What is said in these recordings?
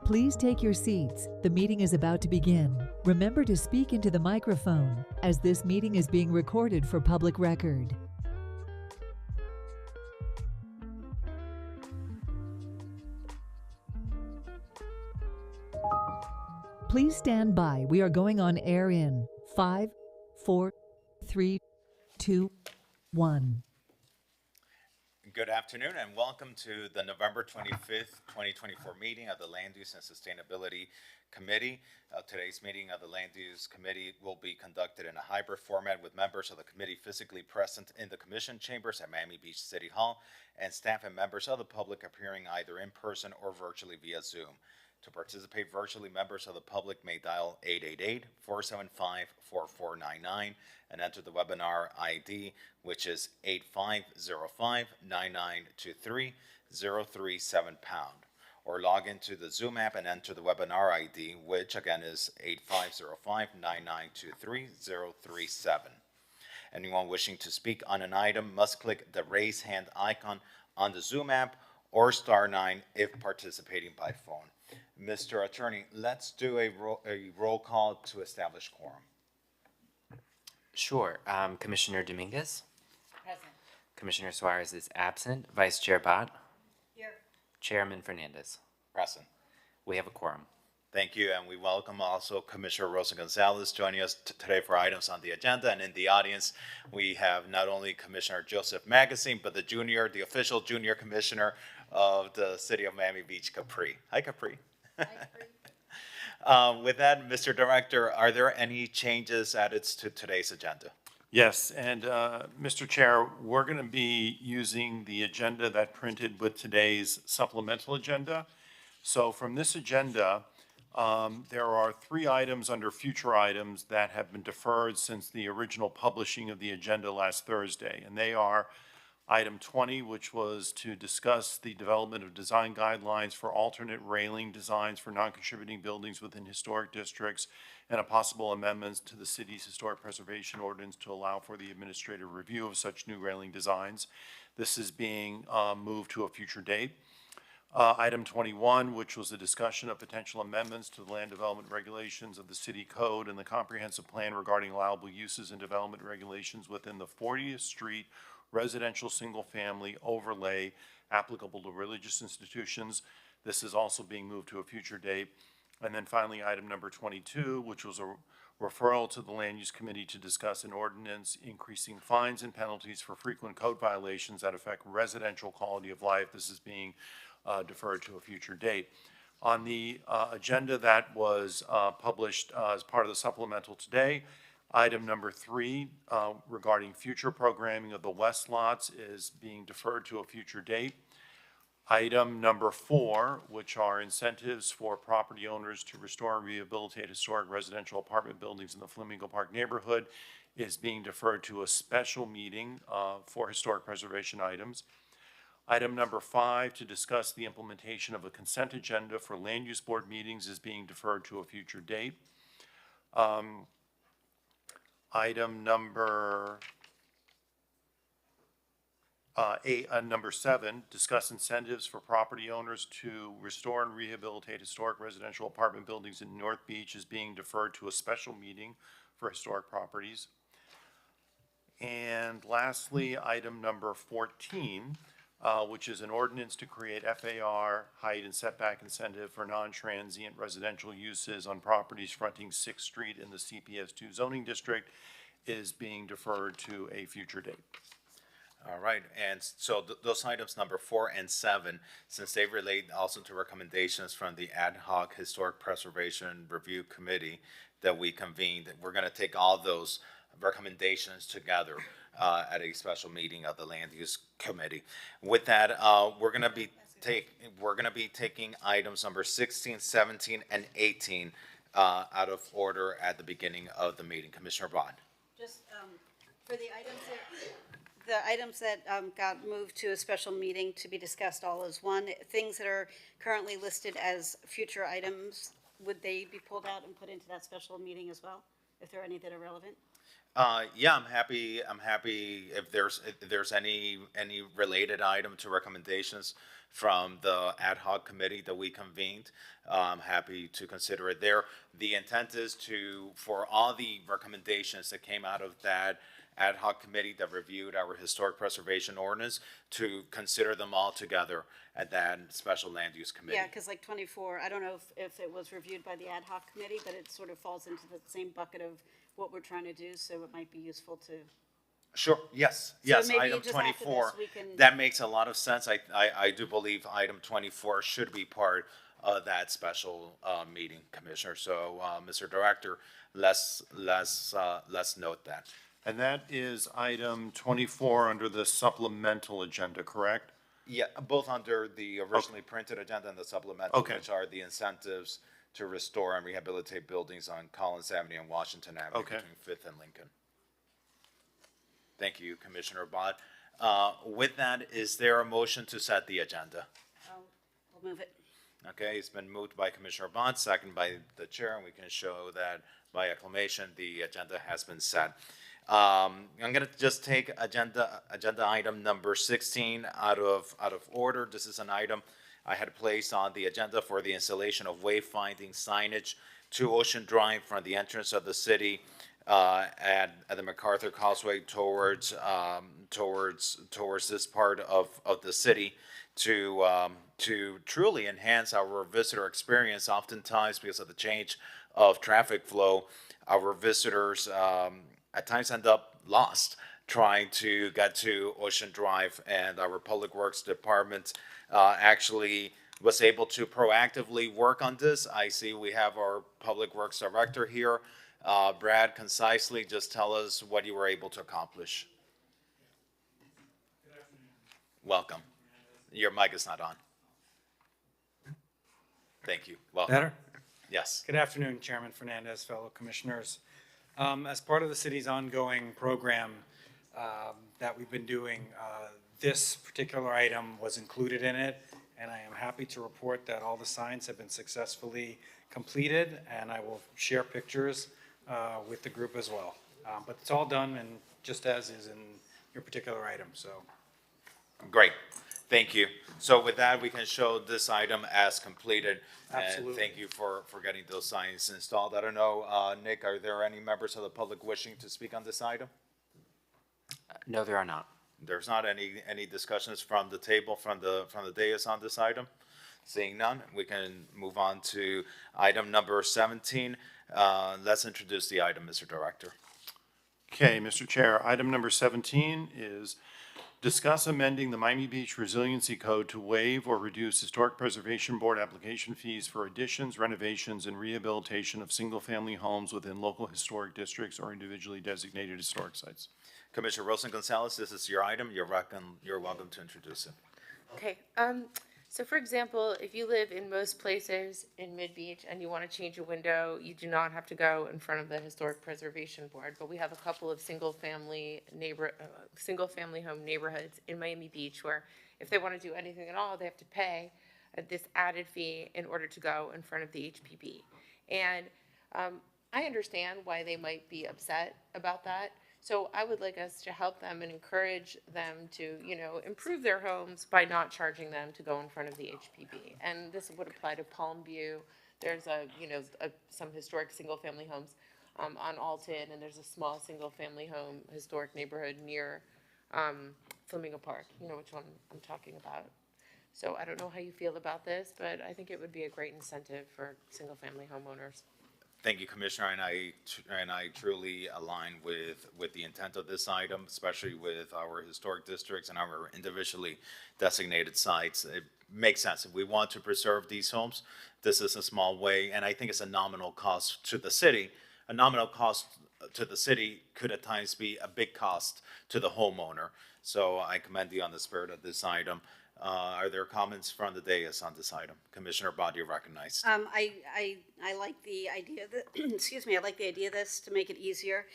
Please take your seats. The meeting is about to begin. Remember to speak into the microphone, as this meeting is being recorded for public record. Please stand by. We are going on air in 5, 4, 3, 2, 1. Good afternoon and welcome to the November 25th, 2024 meeting of the Land Use and Sustainability Committee. Today's meeting of the Land Use Committee will be conducted in a hybrid format with members of the committee physically present in the commission chambers at Miami Beach City Hall and staff and members of the public appearing either in person or virtually via Zoom. To participate virtually, members of the public may dial 888-475-4499 and enter the webinar ID, which is 8505-9923-037#, or log into the Zoom app and enter the webinar ID, which again is 8505-9923-037. Anyone wishing to speak on an item must click the raise hand icon on the Zoom app or *9 if participating by phone. Mr. Attorney, let's do a roll call to establish quorum. Sure. Commissioner Dominguez? Present. Commissioner Suarez is absent. Vice Chair Bott? Here. Chairman Fernandez? Present. We have a quorum. Thank you, and we welcome also Commissioner Rosa Gonzalez joining us today for items on the agenda. And in the audience, we have not only Commissioner Joseph Magazine, but the official junior commissioner of the City of Miami Beach, Capri. Hi, Capri. With that, Mr. Director, are there any changes added to today's agenda? Yes, and Mr. Chair, we're going to be using the agenda that printed with today's supplemental agenda. So from this agenda, there are 3 items under future items that have been deferred since the original publishing of the agenda last Thursday, and they are Item 20, which was to discuss the development of design guidelines for alternate railing designs for non-contributing buildings within historic districts and a possible amendments to the city's historic preservation ordinance to allow for the administrative review of such new railing designs. This is being moved to a future date. Item 21, which was a discussion of potential amendments to the land development regulations of the city code and the comprehensive plan regarding allowable uses and development regulations within the 40th Street residential single-family overlay applicable to religious institutions. This is also being moved to a future date. And then finally, item number 22, which was a referral to the Land Use Committee to discuss an ordinance increasing fines and penalties for frequent code violations that affect residential quality of life. This is being deferred to a future date. On the agenda that was published as part of the supplemental today, item number 3 regarding future programming of the West lots is being deferred to a future date. Item number 4, which are incentives for property owners to restore and rehabilitate historic residential apartment buildings in the Flamingo Park neighborhood, is being deferred to a special meeting for historic preservation items. Item number 5, to discuss the implementation of a consent agenda for land use board meetings, is being deferred to a future date. Item number number 7, discuss incentives for property owners to restore and rehabilitate historic residential apartment buildings in North Beach, is being deferred to a special meeting for historic properties. And lastly, item number 14, which is an ordinance to create FAR height and setback incentive for non-transient residential uses on properties fronting 6th Street in the CPS2 zoning district, is being deferred to a future date. All right, and so those items number 4 and 7, since they relate also to recommendations from the Ad Hoc Historic Preservation Review Committee that we convened, we're going to take all those recommendations together at a special meeting of the Land Use Committee. With that, we're going to be taking items number 16, 17, and 18 out of order at the beginning of the meeting. Commissioner Bond. Just for the items that got moved to a special meeting to be discussed all as one, things that are currently listed as future items, would they be pulled out and put into that special meeting as well, if there are any that are relevant? Yeah, I'm happy. I'm happy if there's any related item to recommendations from the ad hoc committee that we convened. I'm happy to consider it there. The intent is for all the recommendations that came out of that ad hoc committee that reviewed our historic preservation ordinance, to consider them all together at that special land use committee. Yeah, because like 24, I don't know if it was reviewed by the ad hoc committee, but it sort of falls into the same bucket of what we're trying to do, so it might be useful to, Sure, yes, yes, maybe item just after this, 24, we can- that makes a lot of sense. I do believe item 24 should be part of that special, meeting, Commissioner. So, Mr. Director, let's note that. And that is item 24 under the supplemental agenda, correct? Yeah, both under the originally printed agenda and the supplemental, Okay. which are the incentives to restore and rehabilitate buildings on Collins Avenue and Washington Avenue Okay. between Fifth and Lincoln. Thank you, Commissioner Bott. With that, is there a motion to set the agenda? we'll move it. Okay, it's been moved by Commissioner Bott, second by the chair, and we can show that by acclamation, the agenda has been set. I'm gonna just take agenda item number 16 out of order. This is an item I had placed on the agenda for the installation of wayfinding signage to Ocean Drive from the entrance of the city, at the MacArthur Causeway towards this part of the city, to truly enhance our visitor experience. Oftentimes, because of the change of traffic flow, our visitors at times end up lost trying to get to Ocean Drive, and our Public Works Department actually was able to proactively work on this. I see we have our Public Works Director here. Brad, concisely, just tell us what you were able to accomplish. Welcome. Your mic is not on. Thank you. Welcome. Better? Yes. Good afternoon, Chairman Fernandez, fellow commissioners. As part of the city's ongoing program that we've been doing, this particular item was included in it, and I am happy to report that all the signs have been successfully completed, and I will share pictures with the group as well. But it's all done, and just as is in your particular item, so. Great. Thank you. So with that, we can show this item as completed. And Absolutely. thank you for getting those signs installed. I don't know, Nick, are there any members of the public wishing to speak on this item? No, there are not. There's not any discussions from the table, from the dais on this item? Seeing none, we can move on to item number 17. Let's introduce the item, Mr. Director. Okay, Mr. Chair, item number 17 is discuss amending the Miami Beach Resiliency Code to waive or reduce Historic Preservation Board application fees for additions, renovations, and rehabilitation of single-family homes within local historic districts or individually designated historic sites. Commissioner Rosen Gonzalez, this is your item. You're welcome to introduce it. Okay, so for example, if you live in most places in Mid-Beach and you want to change a window, you do not have to go in front of the Historic Preservation Board. But we have a couple of single-family home neighborhoods in Miami Beach where if they want to do anything at all, they have to pay this added fee in order to go in front of the HPB. And I understand why they might be upset about that. So I would like us to help them and encourage them to, improve their homes by not charging them to go in front of the HPB. And this would apply to Palm View. There's some historic single-family homes on Alton, and there's a small single-family home historic neighborhood near Flamingo Park. You know which one I'm talking about. So I don't know how you feel about this, but I think it would be a great incentive for single-family homeowners. Thank you, Commissioner, and I truly align with the intent of this item, especially with our historic districts and our individually designated sites. It makes sense. If we want to preserve these homes, this is a small way, and I think it's a nominal cost to the city. A nominal cost to the city could at times be a big cost to the homeowner. So I commend you on the spirit of this item. Are there comments from the dais on this item? Commissioner Bott, you're recognized. I like the idea that, excuse me, I like the idea of this to make it easier.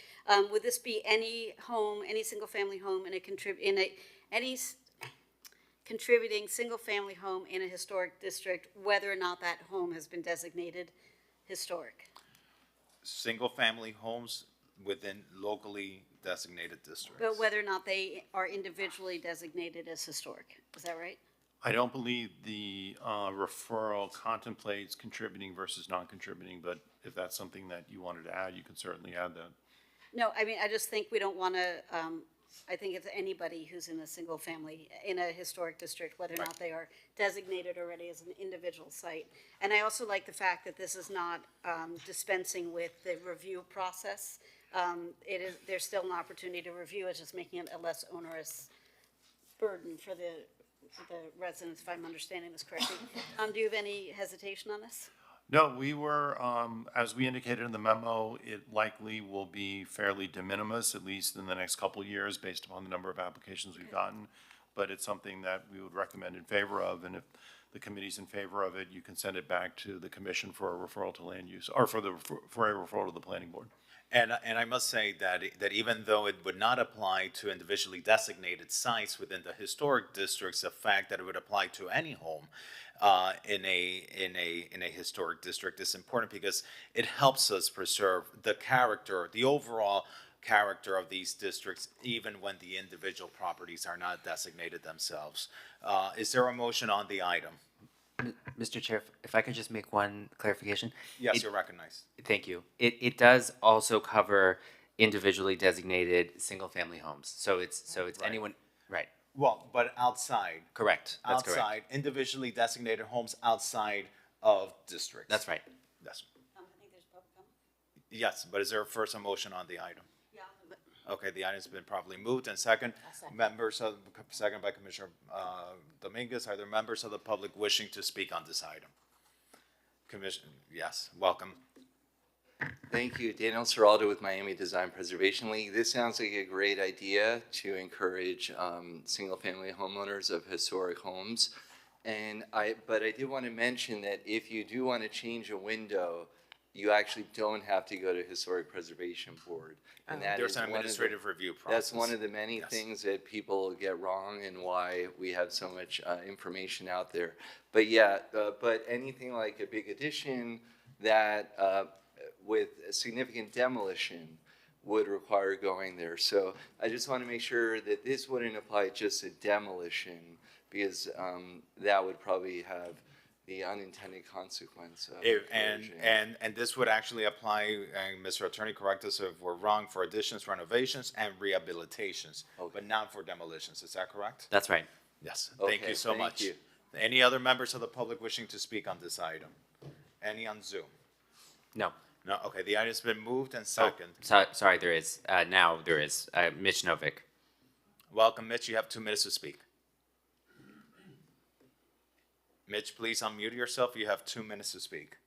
Would this be any home, any single-family home any contributing single-family home in a historic district, whether or not that home has been designated historic? Single-family homes within locally designated districts. But whether or not they are individually designated as historic, is that right? I don't believe the referral contemplates contributing versus non-contributing, but if that's something that you wanted to add, you can certainly add that. No, I mean, I just think we don't want to, I think it's anybody who's in a single family, in a historic district, whether or not they are designated already as an individual site. And I also like the fact that this is not dispensing with the review process. There's still an opportunity to review, it's just making it a less onerous burden for the residents, if I'm understanding this correctly. Do you have any hesitation on this? No, we were, as we indicated in the memo, it likely will be fairly de minimis, at least in the next couple of years, based upon the number of applications we've gotten. But it's something that we would recommend in favor of, and if the committee's in favor of it, you can send it back to the commission for a referral to land use, or for a referral to the planning board. And I must say that even though it would not apply to individually designated sites within the historic districts, the fact that it would apply to any home in a historic district is important because it helps us preserve the character, the overall character of these districts, even when the individual properties are not designated themselves. Is there a motion on the item? Mr. Chair, if I could just make one clarification. Yes, you're recognized. Thank you. It does also cover individually designated single-family homes. So it's Right. anyone, right, Well, but outside. correct, that's correct. Outside, individually designated homes outside of districts. That's right. Yes. I think there's public comment. Yes, but is there first a motion on the item? Yeah, but Okay, the item's been properly moved, and second, second by Commissioner Dominguez, are there members of the public wishing to speak on this item? Commission, yes, welcome. Thank you. Daniel Serraldo with Miami Design Preservation League. This sounds like a great idea to encourage single-family homeowners of historic homes. But I did want to mention that if you do want to change a window, you actually don't have to go to Historic Preservation Board. And that There's is an one of the- administrative review process. That's one of the many Yes. things that people get wrong and why we have so much information out there. But yeah, but anything like a big addition that with a significant demolition would require going there. So I just want to make sure that this wouldn't apply just to demolition because that would probably have the unintended consequence of erosion. And this would actually apply, and Mr. Attorney, correct us if we're wrong, for additions, renovations, and rehabilitations, but not for demolitions, is that correct? That's right. Yes, thank you Okay, so thank much. you. Any other members of the public wishing to speak on this item? Any on Zoom? No. No, okay, the item's been moved and second. Sorry, there is. Now there is. Mitch Novick. Welcome, Mitch, you have 2 minutes to speak. Mitch, please unmute yourself, you have 2 minutes to speak.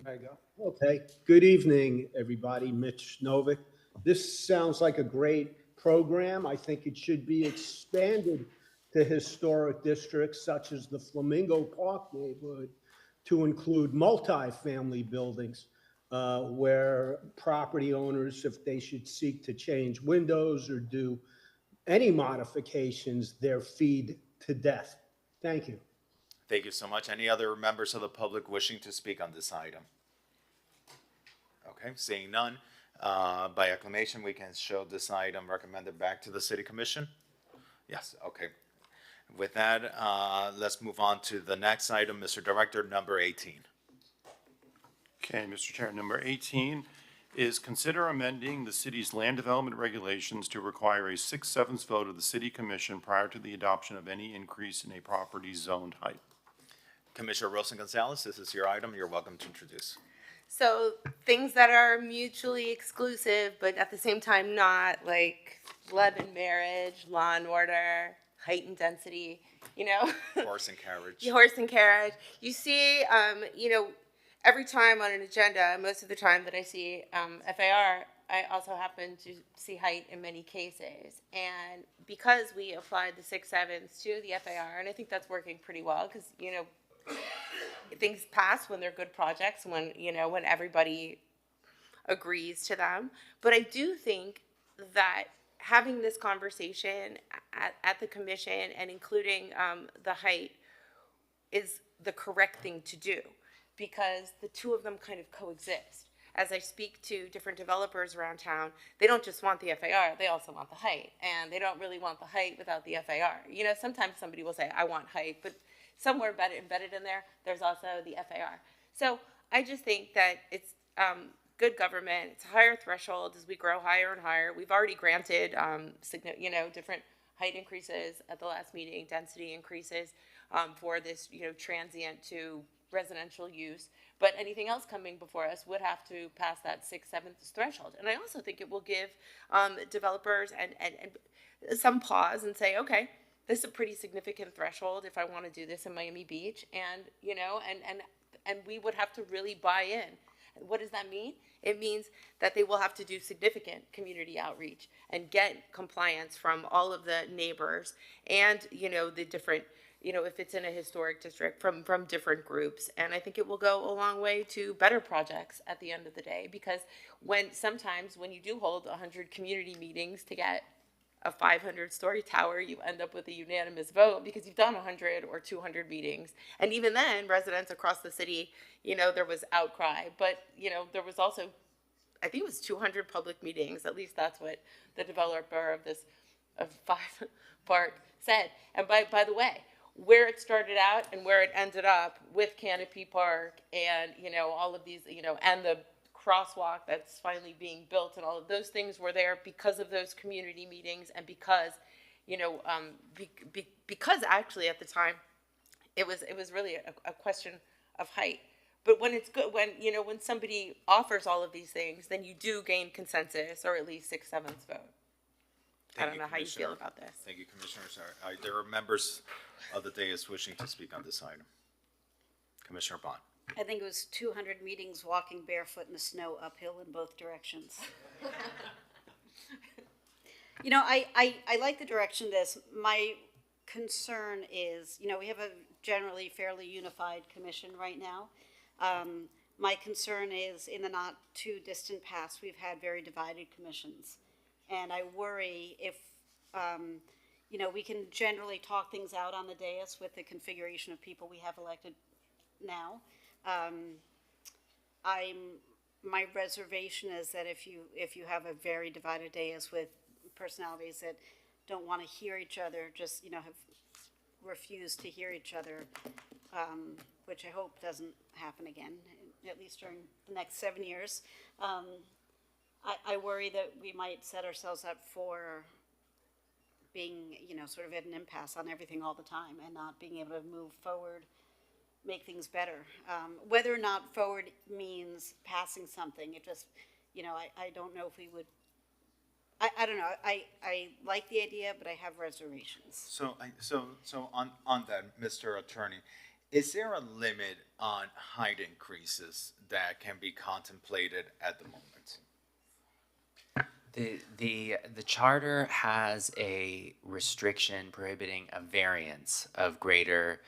There you go. Okay. Good evening, everybody. Mitch Novick. This sounds like a great program. I think it should be expanded to historic districts such as the Flamingo Park neighborhood to include multifamily buildings where property owners, if they should seek to change windows or do any modifications, they're feed to death. Thank you. Thank you so much. Any other members of the public wishing to speak on this item? Okay, seeing none, by acclamation, we can show this item recommended back to the city commission? Yes, okay. With that, let's move on to the next item, Mr. Director, number 18. Okay, Mr. Chair, number 18 is consider amending the city's land development regulations to require a 6/7 vote of the city commission prior to the adoption of any increase in a property's zoned height. Commissioner Wilson Gonzalez, this is your item. You're welcome to introduce. So things that are mutually exclusive, but at the same time not, like love and marriage, law and order, height and density, you know? Horse and carriage. Horse and carriage. You see, every time on an agenda, most of the time that I see FAR, I also happen to see height in many cases. And because we applied the 6/7 to the FAR, and I think that's working pretty well, because, things pass when they're good projects, when everybody agrees to them. But I do think that having this conversation at the commission and including the height is the correct thing to do, because the two of them kind of coexist. as I speak to different developers around town, they don't just want the FAR, they also want the height. And they don't really want the height without the FAR. You know, sometimes somebody will say, I want height, but somewhere embedded in there, there's also the FAR. So I just think that it's good government. It's a higher threshold as we grow higher and higher. We've already granted, different height increases at the last meeting, density increases for this, transient to residential use. But anything else coming before us would have to pass that 6/7 threshold. And I also think it will give developers and some pause and say, okay, this is a pretty significant threshold if I want to do this in Miami Beach. And, and we would have to really buy in. And what does that mean? It means that they will have to do significant community outreach and get compliance from all of the neighbors and, the different, if it's in a historic district from different groups. And I think it will go a long way to better projects at the end of the day, because sometimes when you do hold 100 community meetings to get a 500-story tower, you end up with a unanimous vote because you've done 100 or 200 meetings. And even then, residents across the city, there was outcry. But, there was also, I think it was 200 public meetings. At least that's what the developer of Five Park said. And by the way, where it started out and where it ended up with Canopy Park and, all of these, and the crosswalk that's finally being built and all of those things were there because of those community meetings and because, because actually at the time it was really a question of height. But when it's good, when somebody offers all of these things, then you do gain consensus or at least 6/7 vote. I don't know how you feel about this. Thank you, Commissioners. There are members of the dais wishing to speak on this item. Commissioner Bond. I think it was 200 meetings walking barefoot in the snow uphill in both directions. I like the direction of this. My concern is, we have a generally fairly unified commission right now. My concern is in the not too distant past, we've had very divided commissions. And I worry if, we can generally talk things out on the dais with the configuration of people we have elected now. My reservation is that if you have a very divided dais with personalities that don't want to hear each other, just, have refused to hear each other, which I hope doesn't happen again, at least during the next 7 years. I worry that we might set ourselves up for being, sort of at an impasse on everything all the time and not being able to move forward, make things better. Whether or not forward means passing something, it just, I don't know if we would, I don't know. I like the idea, but I have reservations. So on that, Mr. Attorney, is there a limit on height increases that can be contemplated at the moment? The charter has a restriction prohibiting a variance of greater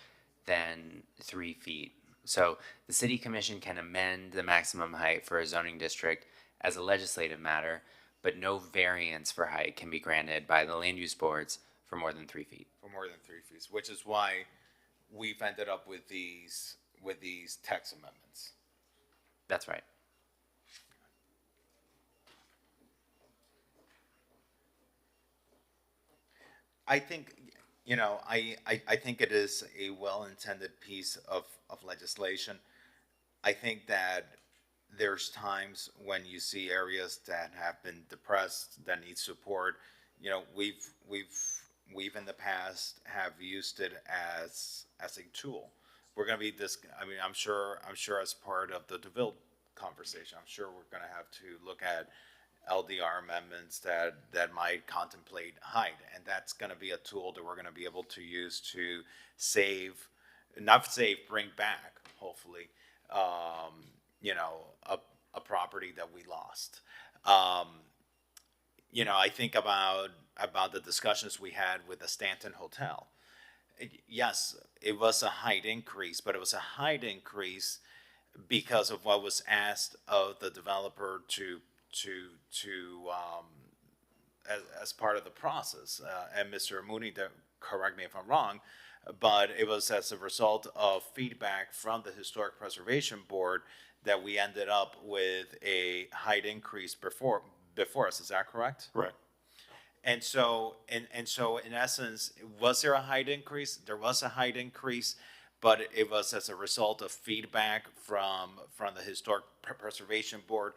than 3 feet. So the city commission can amend the maximum height for a zoning district as a legislative matter, but no variance for height can be granted by the land use boards for more than 3 feet. For more than 3 feet, which is why we've ended up with these text amendments. That's right. I think, I think it is a well-intended piece of legislation. I think that there's times when you see areas that have been depressed that need support. We've in the past have used it as a tool. We're going to be I'm sure as part of the DeVille conversation, I'm sure we're going to have to look at LDR amendments that might contemplate height, and that's going to be a tool that we're going to be able to use to bring back, hopefully, a property that we lost. I think about the discussions we had with the Stanton Hotel. Yes, it was a height increase, but it was a height increase because of what was asked of the developer as part of the process. And Mr. Mooney, correct me if I'm wrong, but it was as a result of feedback from the Historic Preservation Board that we ended up with a height increase before us. Is that correct? Correct. And so, in essence, was there a height increase? There was a height increase, but it was as a result of feedback from the Historic Preservation Board.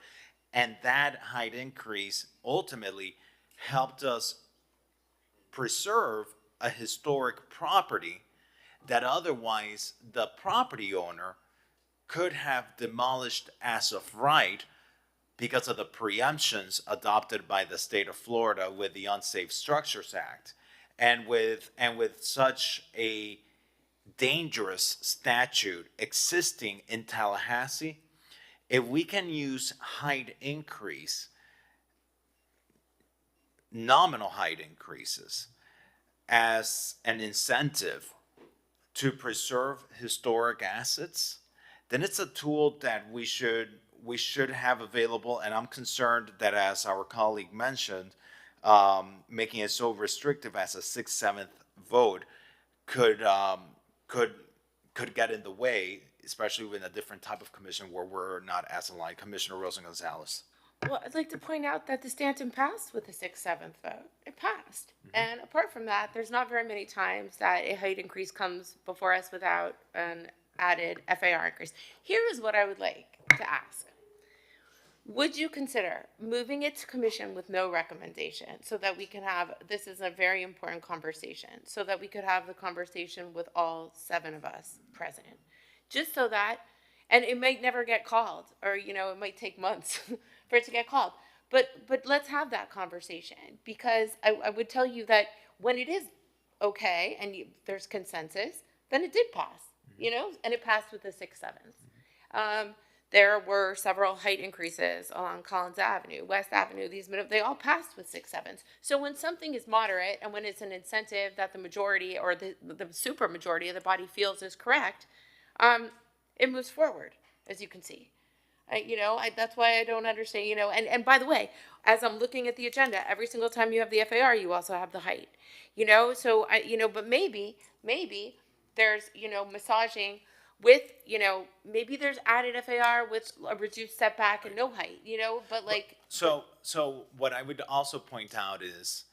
And that height increase ultimately helped us preserve a historic property that otherwise the property owner could have demolished as of right because of the preemptions adopted by the state of Florida with the Unsafe Structures Act. And with such a dangerous statute existing in Tallahassee, if we can use height increase, nominal height increases, as an incentive to preserve historic assets, then it's a tool that we should have available. And I'm concerned that, as our colleague mentioned, making it so restrictive as a 6/7 vote could get in the way, especially with a different type of commission where we're not as aligned. Commissioner Rosa Gonzalez. Well, I'd like to point out that the Stanton passed with a 6/7 vote. It passed. And apart from that, there's not very many times that a height increase comes before us without an added FAR increase. Here is what I would like to ask. Would you consider moving it to commission with no recommendation so that we can have, this is a very important conversation, so that we could have the conversation with all 7 of us present? Just so that, and it might never get called, or, it might take months for it to get called. But let's have that conversation, because I would tell you that when it is okay and there's consensus, then it did pass, and it passed with the 6/7. There were several height increases along Collins Avenue, West Avenue, they all passed with 6/7. So when something is moderate and when it's an incentive that the majority or the super majority of the body feels is correct, it moves forward, as you can see. That's why I don't understand, and by the way, as I'm looking at the agenda, every single time you have the FAR, you also have the height, so but maybe there's, massaging with, maybe there's added FAR with a reduced setback and no height, but like. So what I would also point out is,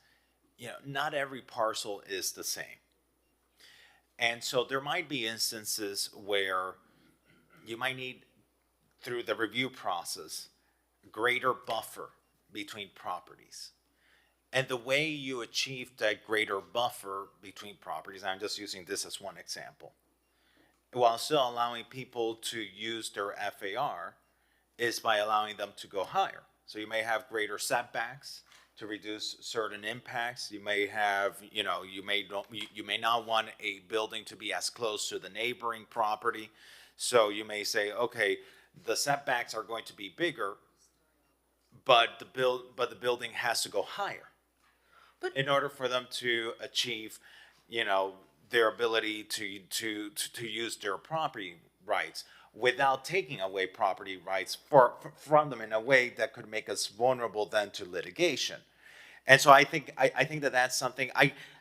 not every parcel is the same. And so there might be instances where you might need, through the review process, greater buffer between properties. And the way you achieve that greater buffer between properties, I'm just using this as one example, while still allowing people to use their FAR, is by allowing them to go higher. So you may have greater setbacks to reduce certain impacts. You may have, you may not want a building to be as close to the neighboring property. So you may say, okay, the setbacks are going to be bigger, but the building has to go higher in order for them to achieve, their ability to use their property rights without taking away property rights from them in a way that could make us vulnerable then to litigation. And so I think that that's something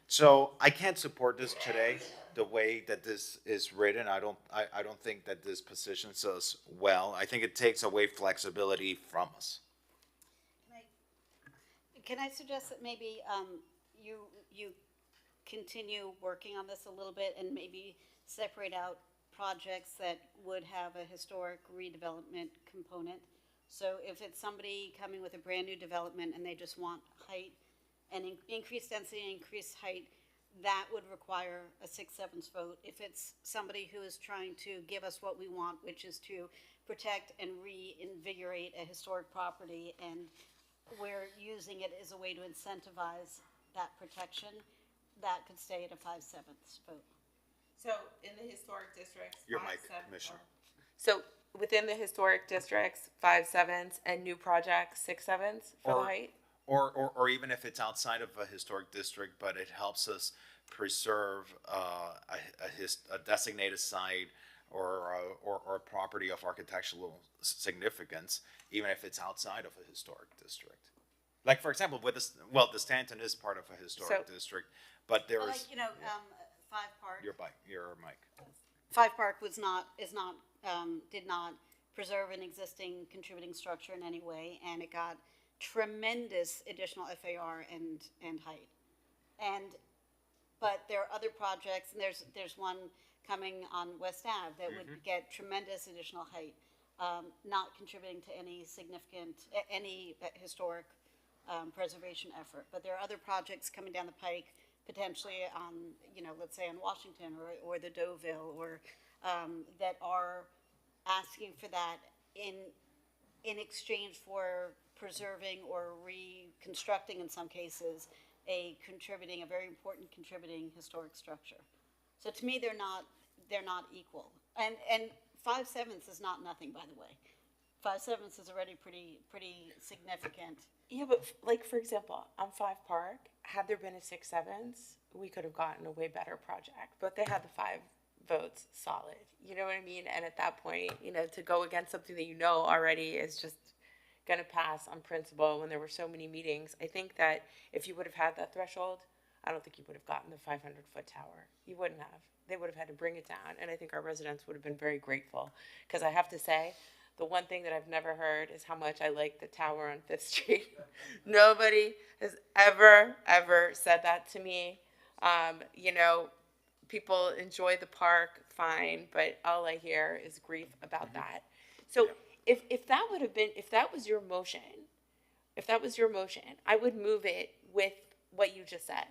so I can't support this today, the way that this is written. I don't think that this positions us well. I think it takes away flexibility from us. Can I suggest that maybe you continue working on this a little bit and maybe separate out projects that would have a historic redevelopment component? So if it's somebody coming with a brand new development and they just want height and increased density, increased height, that would require a 6/7 vote. If it's somebody who is trying to give us what we want, which is to protect and reinvigorate a historic property, and we're using it as a way to incentivize that protection, that could stay at a 5/7 vote. So in the historic districts. Your mic, Commissioner. So within the historic districts, 5/7 and new projects, 6/7 for the height? Or even if it's outside of a historic district, but it helps us preserve a designated site or a property of architectural significance, even if it's outside of a historic district. Like, for example, the Stanton is part of a historic district, but there is. Five Park. Your mic. Five Park did not preserve an existing contributing structure in any way, and it got tremendous additional FAR and height. But there are other projects, and there's one coming on West Ave that would get tremendous additional height, not contributing to any significant, any historic preservation effort. But there are other projects coming down the pike, potentially on, let's say on Washington or the Deauville, or that are asking for that in exchange for preserving or reconstructing, in some cases, a very important contributing historic structure. So to me, they're not equal. And 5/7 is not nothing, by the way. 5/7 is already pretty significant. Yeah, but like, for example, on 5 Park, had there been a 6/7, we could have gotten a way better project, but they had the 5 votes solid. You know what I mean? And at that point, to go against something that already is just going to pass on principle when there were so many meetings, I think that if you would have had that threshold, I don't think you would have gotten the 500-foot tower. You wouldn't have. They would have had to bring it down, and I think our residents would have been very grateful. Because I have to say, the one thing that I've never heard is how much I like the tower on 5th Street. Nobody has ever said that to me. People enjoy the park, fine, but all I hear is grief about that. So if that was your motion, I would move it with what you just said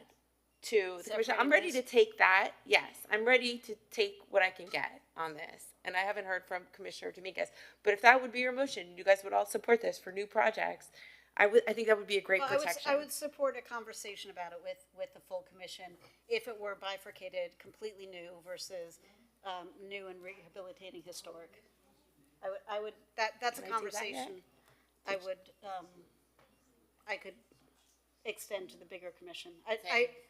to the commission. I'm ready to take that. Yes, I'm ready to take what I can get on this. And I haven't heard from Commissioner Dominguez. But if that would be your motion, you guys would all support this for new projects, I think that would be a great protection. I would support a conversation about it with the full commission if it were bifurcated, completely new versus new and rehabilitating historic. That's a conversation I could extend to the bigger commission.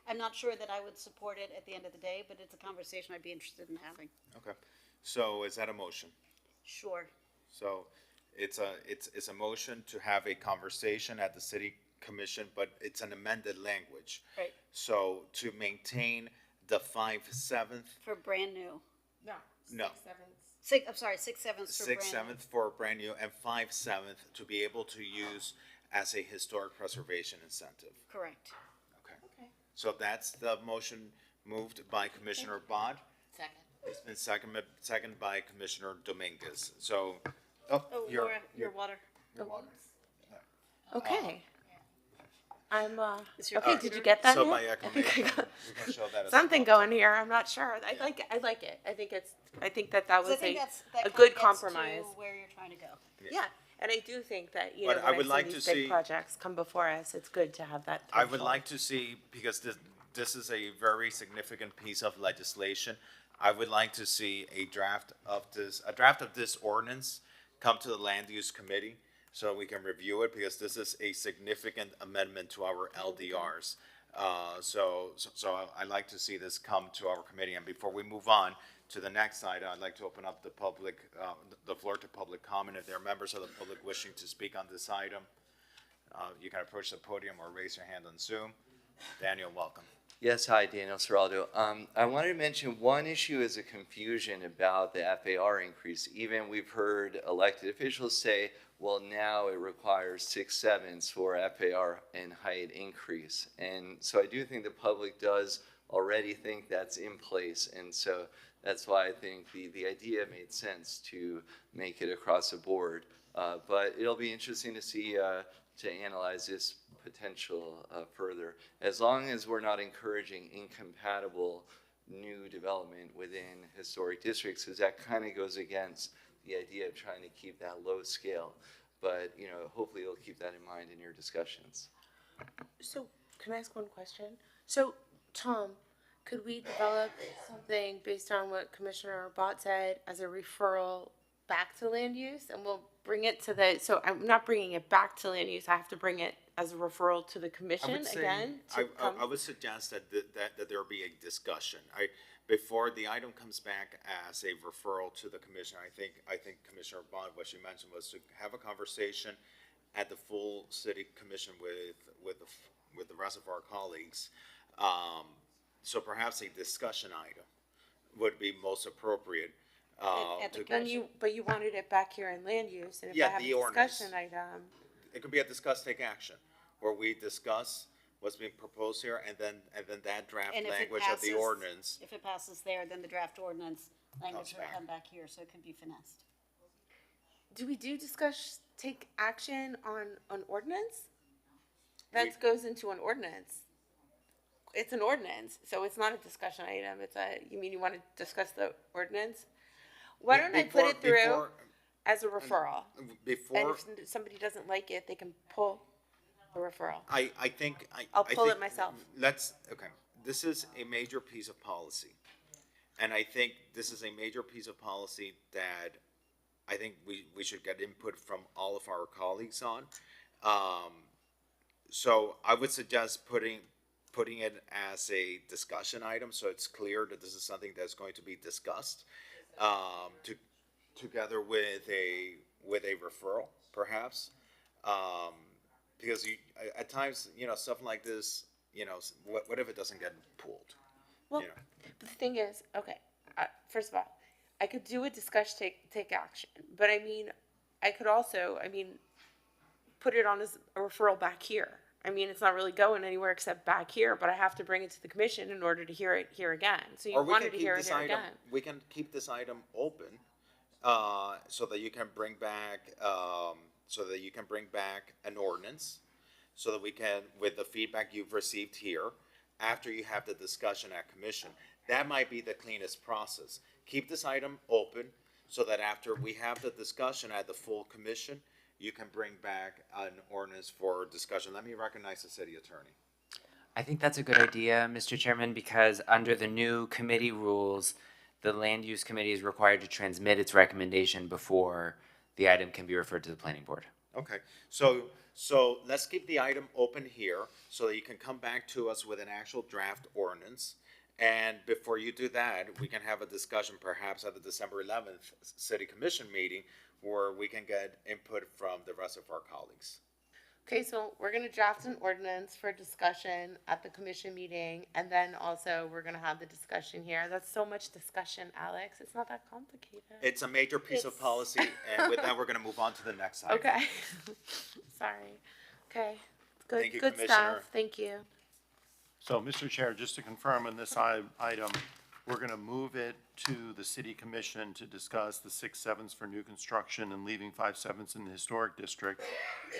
I'm not sure that I would support it at the end of the day, but it's a conversation I'd be interested in having. Okay, so is that a motion? Sure. So it's a motion to have a conversation at the city commission, but it's an amended language. Right. So to maintain the 5/7 For brand new. No. 6/7 for brand new. 6/7 for brand new, and 5/7 to be able to use as a historic preservation incentive. Correct. Okay. So that's the motion moved by Commissioner Bott. Second. It's been seconded by Commissioner Dominguez. So, Laura, your water. your water. Okay. I'm, Is your okay, computer- did you get that? So Nick? by I think I acclamation, got we're gonna show that as something a- going here. I'm not sure. I like it. I think that So I was think that a good gets to compromise. where you're trying to go. Yeah. And I do think that, But I when would like see to these see- big projects come before us, it's good to have that. I would threshold. like to see, because this is a very significant piece of legislation, I would like to see a draft of this ordinance come to the land use committee so we can review it, because this is a significant amendment to our LDRs. So I'd like to see this come to our committee. And before we move on to the next item, I'd like to open up the floor to public comment. If there are members of the public wishing to speak on this item, you can approach the podium or raise your hand on Zoom. Daniel, welcome. Yes, hi, Daniel Serraldo. I wanted to mention one issue is a confusion about the FAR increase. Even we've heard elected officials say, well, now it requires 6/7 for FAR and height increase. And so I do think the public does already think that's in place. And so that's why I think the idea made sense to make it across the board. But it'll be interesting to see, to analyze this potential further, as long as we're not encouraging incompatible new development within historic districts, because that kind of goes against the idea of trying to keep that low scale. But, hopefully you'll keep that in mind in your discussions. So, can I ask one question? So, Tom, could we develop something based on what Commissioner Bott said as a referral back to land use? And we'll bring it to so I'm not bringing it back to land use, I have to bring it as a referral to the commission again? I would suggest that there be a discussion. Before the item comes back as a referral to the commission, I think Commissioner Bond, what she mentioned was to have a conversation at the full city commission with the rest of our colleagues. So perhaps a discussion item would be most appropriate. At the Then but you wanted it back here in land use, and if I Yeah, have a the ordinance. discussion item, It could be a discuss, take action, where we discuss what's being proposed here, and then that draft And if it language of the passes- ordinance. If it passes there, then the draft ordinance language will back. come back here, so it can be finessed. do we discuss, take action on an ordinance? That goes into an ordinance. It's an ordinance, so it's not a discussion item, you mean you want to discuss the ordinance? Why don't I put it through as a referral? And Before, if somebody doesn't like it, they can pull a referral. I think. I'll I pull it think- myself. Okay, this is a major piece of policy. And I think this is a major piece of policy that I think we should get input from all of our colleagues on. So I would suggest putting it as a discussion item, so it's clear that this is something that's going to be discussed, together with a referral, perhaps. Because at times, stuff like this, what if it doesn't get pulled? Well, you know? but the thing is, okay, first of all, I could do a discussion, take action, but I could also, put it on as a referral back here. It's not really going anywhere except back here, but I have to bring it to the commission in order to hear it here again. So you Or we wanted can to keep hear it this here item, again. we can keep this item open, so that you can bring back, an ordinance, so that we can, with the feedback you've received here, after you have the discussion at commission, that might be the cleanest process. Keep this item open, so that after we have the discussion at the full commission, you can bring back an ordinance for discussion. Let me recognize the city attorney. I think that's a good idea, Mr. Chairman, because under the new committee rules, the land use committee is required to transmit its recommendation before the item can be referred to the planning board. Okay, so let's keep the item open here, so that you can come back to us with an actual draft ordinance. And before you do that, we can have a discussion perhaps at the December 11th city commission meeting, where we can get input from the rest of our colleagues. Okay, so we're gonna draft an ordinance for discussion at the commission meeting, and then also we're gonna have the discussion here. That's so much discussion, Alex. It's not that complicated. It's a major piece of policy, and with that, we're gonna move on to the next item. Okay. Sorry. Okay. Good, Thank you, good Commissioner. stuff. Thank you. So, Mr. Chair, just to confirm on this item, we're going to move it to the city commission to discuss the 6/7 for new construction and leaving 5/7 in the historic district.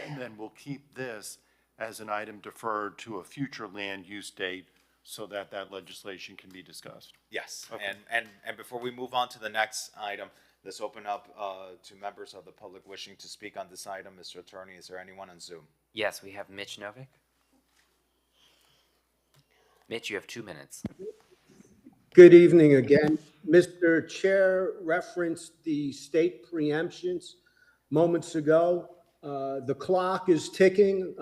And then we'll keep this as an item deferred to a future land use date, so that legislation can be discussed. Yes, Okay. and before we move on to the next item, let's open up to members of the public wishing to speak on this item. Mr. Attorney, is there anyone on Zoom? Yes, we have Mitch Novick. Mitch, you have 2 minutes. Good evening again. Mr. Chair referenced the state preemptions moments ago. The clock is ticking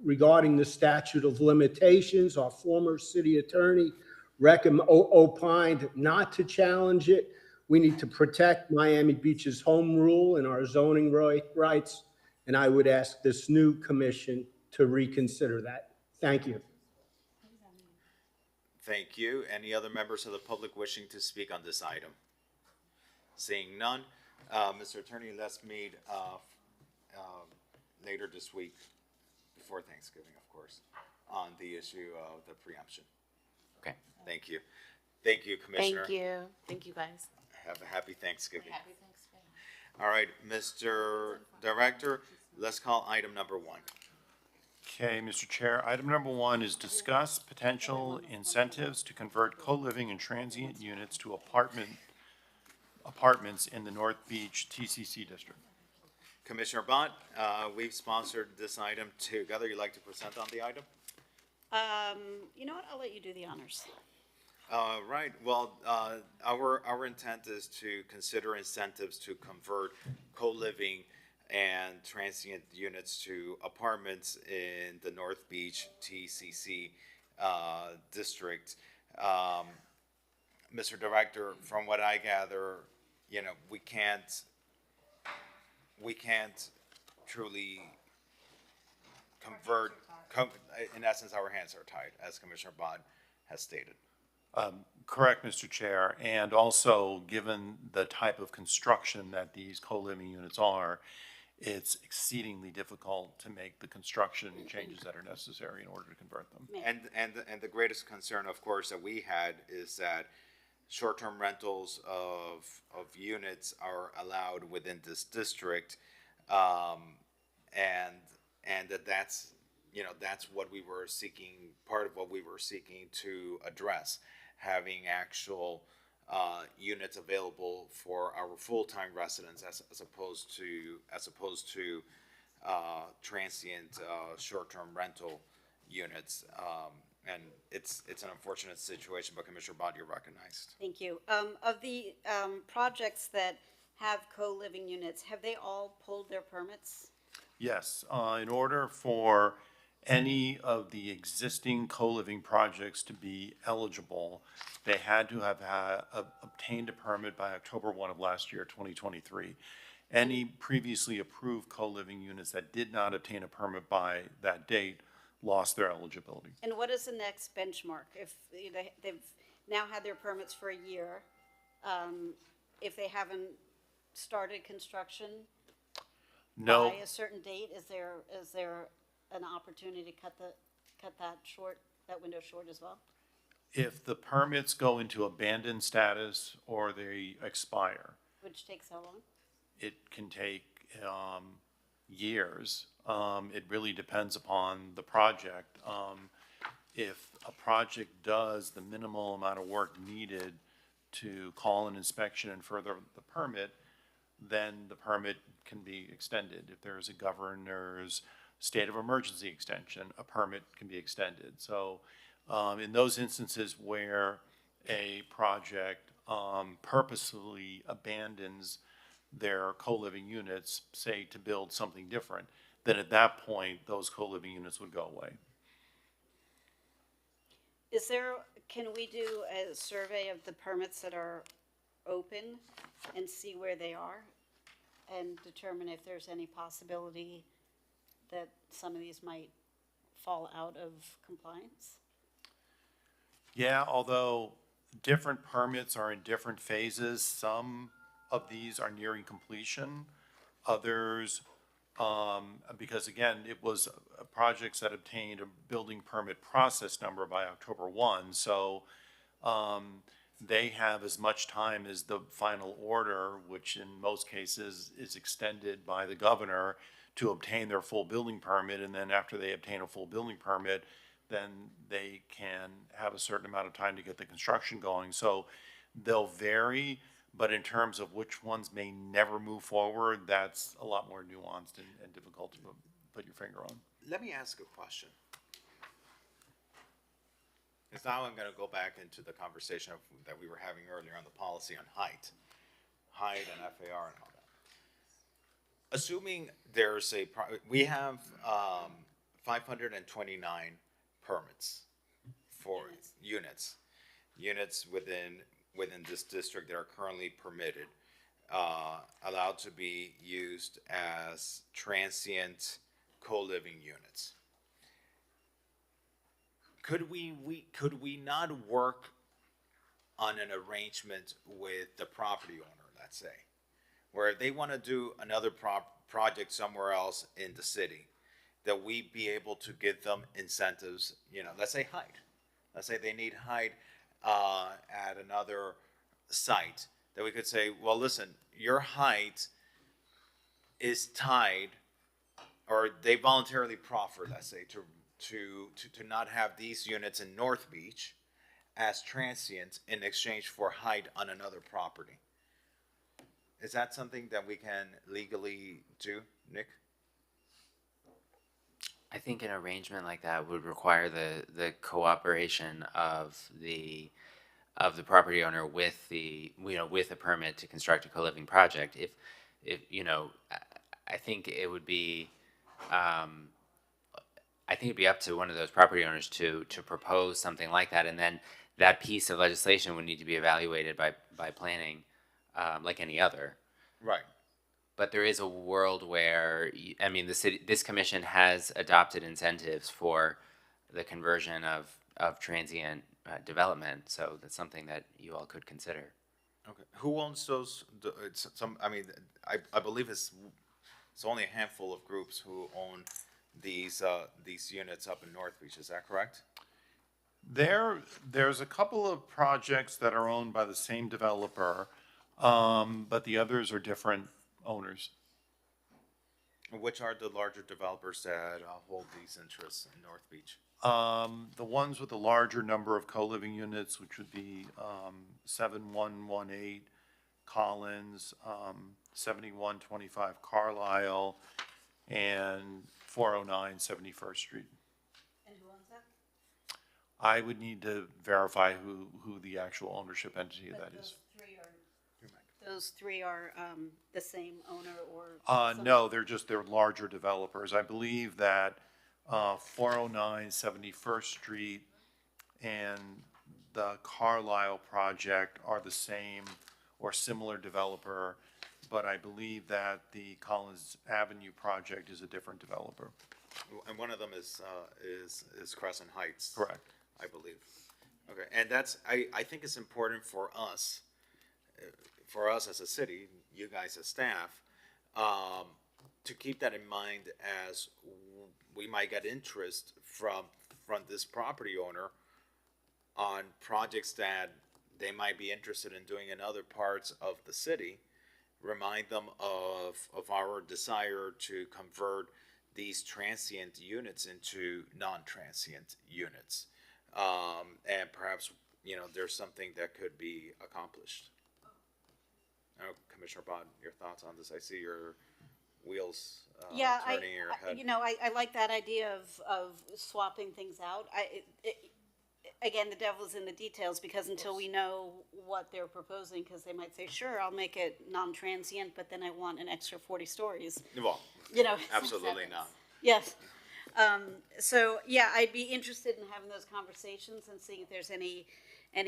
regarding the statute of limitations. Our former city attorney opined not to challenge it. We need to protect Miami Beach's home rule and our zoning rights, and I would ask this new commission to reconsider that. Thank you. Thank you. Any other members of the public wishing to speak on this item? Seeing none, Mr. Attorney, let's meet later this week, before Thanksgiving, of course, on the issue of the preemption. Okay. Thank you. Thank you, Commissioner. Thank you. Thank you, guys. Have a happy Thanksgiving. Happy Thanksgiving. All right, Mr. Director, let's call item number 1. Okay, Mr. Chair, item number 1 is discuss potential incentives to convert co-living and transient units to apartments in the North Beach TCC district. Commissioner Bott, we've sponsored this item together. You'd like to present on the item? You know what, I'll let you do the honors. Right, well, our intent is to consider incentives to convert co-living and transient units to apartments in the North Beach TCC district. Mr. Director, from what I gather, we can't truly convert, in essence, our hands are tied, as Commissioner Bott has stated. Correct, Mr. Chair, and also, given the type of construction that these co-living units are, it's exceedingly difficult to make the construction changes that are necessary in order to convert them. And the greatest concern, of course, that we had is that short-term rentals of units are allowed within this district. And that's, that's what we were seeking, part of what we were seeking to address, having actual units available for our full-time residents as opposed to transient short-term rental units. And it's an unfortunate situation, but Commissioner Bott, you're recognized. Thank you. Of the projects that have co-living units, have they all pulled their permits? Yes, in order for any of the existing co-living projects to be eligible, they had to have obtained a permit by October 1 of last year, 2023. Any previously approved co-living units that did not obtain a permit by that date lost their eligibility. And what is the next benchmark? If they've now had their permits for a year, if they haven't started construction No, by a certain date, is there an opportunity to cut that window short as well? if the permits go into abandoned status or they expire, Which takes how long? it can take years. It really depends upon the project. If a project does the minimal amount of work needed to call an inspection and further the permit, then the permit can be extended. If there's a governor's state of emergency extension, a permit can be extended. So in those instances where a project purposefully abandons their co-living units, say to build something different, then at that point, those co-living units would go away. Can we do a survey of the permits that are open and see where they are? And determine if there's any possibility that some of these might fall out of compliance? Yeah, although different permits are in different phases, some of these are nearing completion, others, because again, it was projects that obtained a building permit process number by October 1, so they have as much time as the final order, which in most cases is extended by the governor to obtain their full building permit, and then after they obtain a full building permit, then they can have a certain amount of time to get the construction going. So they'll vary, but in terms of which ones may never move forward, that's a lot more nuanced and difficult to put your finger on. Let me ask a question. Because now I'm going to go back into the conversation that we were having earlier on the policy on height and FAR and all that. Assuming there's we have 529 permits for units within this district that are currently permitted, allowed to be used as transient co-living units. Could we not work on an arrangement with the property owner, let's say, where if they want to do another project somewhere else in the city, that we be able to give them incentives, let's say height. Let's say they need height at another site, that we could say, well, listen, your height is tied, or they voluntarily proffer, let's say, to not have these units in North Beach as transients in exchange for height on another property. Is that something that we can legally do, Nick? I think an arrangement like that would require the cooperation of the property owner with with a permit to construct a co-living project. If I think it would be I think it'd be up to one of those property owners to propose something like that, and then that piece of legislation would need to be evaluated by planning, like any other. Right. But there is a world where, this commission has adopted incentives for the conversion of transient development. So that's something that you all could consider. Okay. Who owns those? It's some. I mean, I believe it's only a handful of groups who own these units up in North Beach. Is that correct? There's a couple of projects that are owned by the same developer, but the others are different owners. Which are the larger developers that hold these interests in North Beach? The ones with the larger number of co-living units, which would be 7118 Collins, 7125 Carlisle, and 409 71st Street. And who owns that? I would need to verify who the actual ownership entity of that is. Those three are the same owner or? No, they're larger developers. I believe that 409 71st Street and the Carlisle project are the same or similar developer, but I believe that the Collins Avenue project is a different developer. And one of them is Crescent Heights. Correct. I believe. Okay, and I think it's important for us as a city, you guys as staff, to keep that in mind as we might get interest from this property owner on projects that they might be interested in doing in other parts of the city. Remind them of our desire to convert these transient units into non-transient units. And perhaps, there's something that could be accomplished. Commissioner Bott, your thoughts on this? I see your wheels turning in your head. I like that idea of swapping things out. Again, the devil's in the details, because until we know what they're proposing, because they might say, sure, I'll make it non-transient, but then I want an extra 40 stories. Well, absolutely not. Yes. So, yeah, I'd be interested in having those conversations and seeing if there's any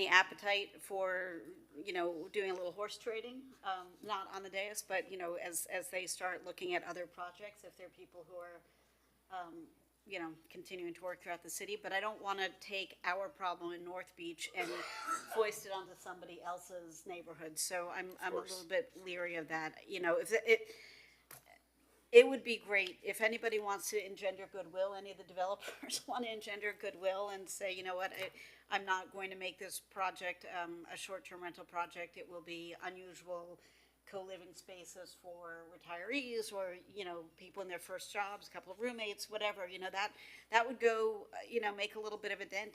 appetite for, doing a little horse trading, not on the dais, but, as they start looking at other projects, if there are people who are, continuing to work throughout the city. But I don't want to take our problem in North Beach and foist it onto somebody else's neighborhood. So I'm a little bit leery of that. If it would be great if anybody wants to engender goodwill, any of the developers want to engender goodwill and say, you know what, I'm not going to make this project a short-term rental project. It will be unusual co-living spaces for retirees or, people in their first jobs, a couple of roommates, whatever, that would go, make a little bit of a dent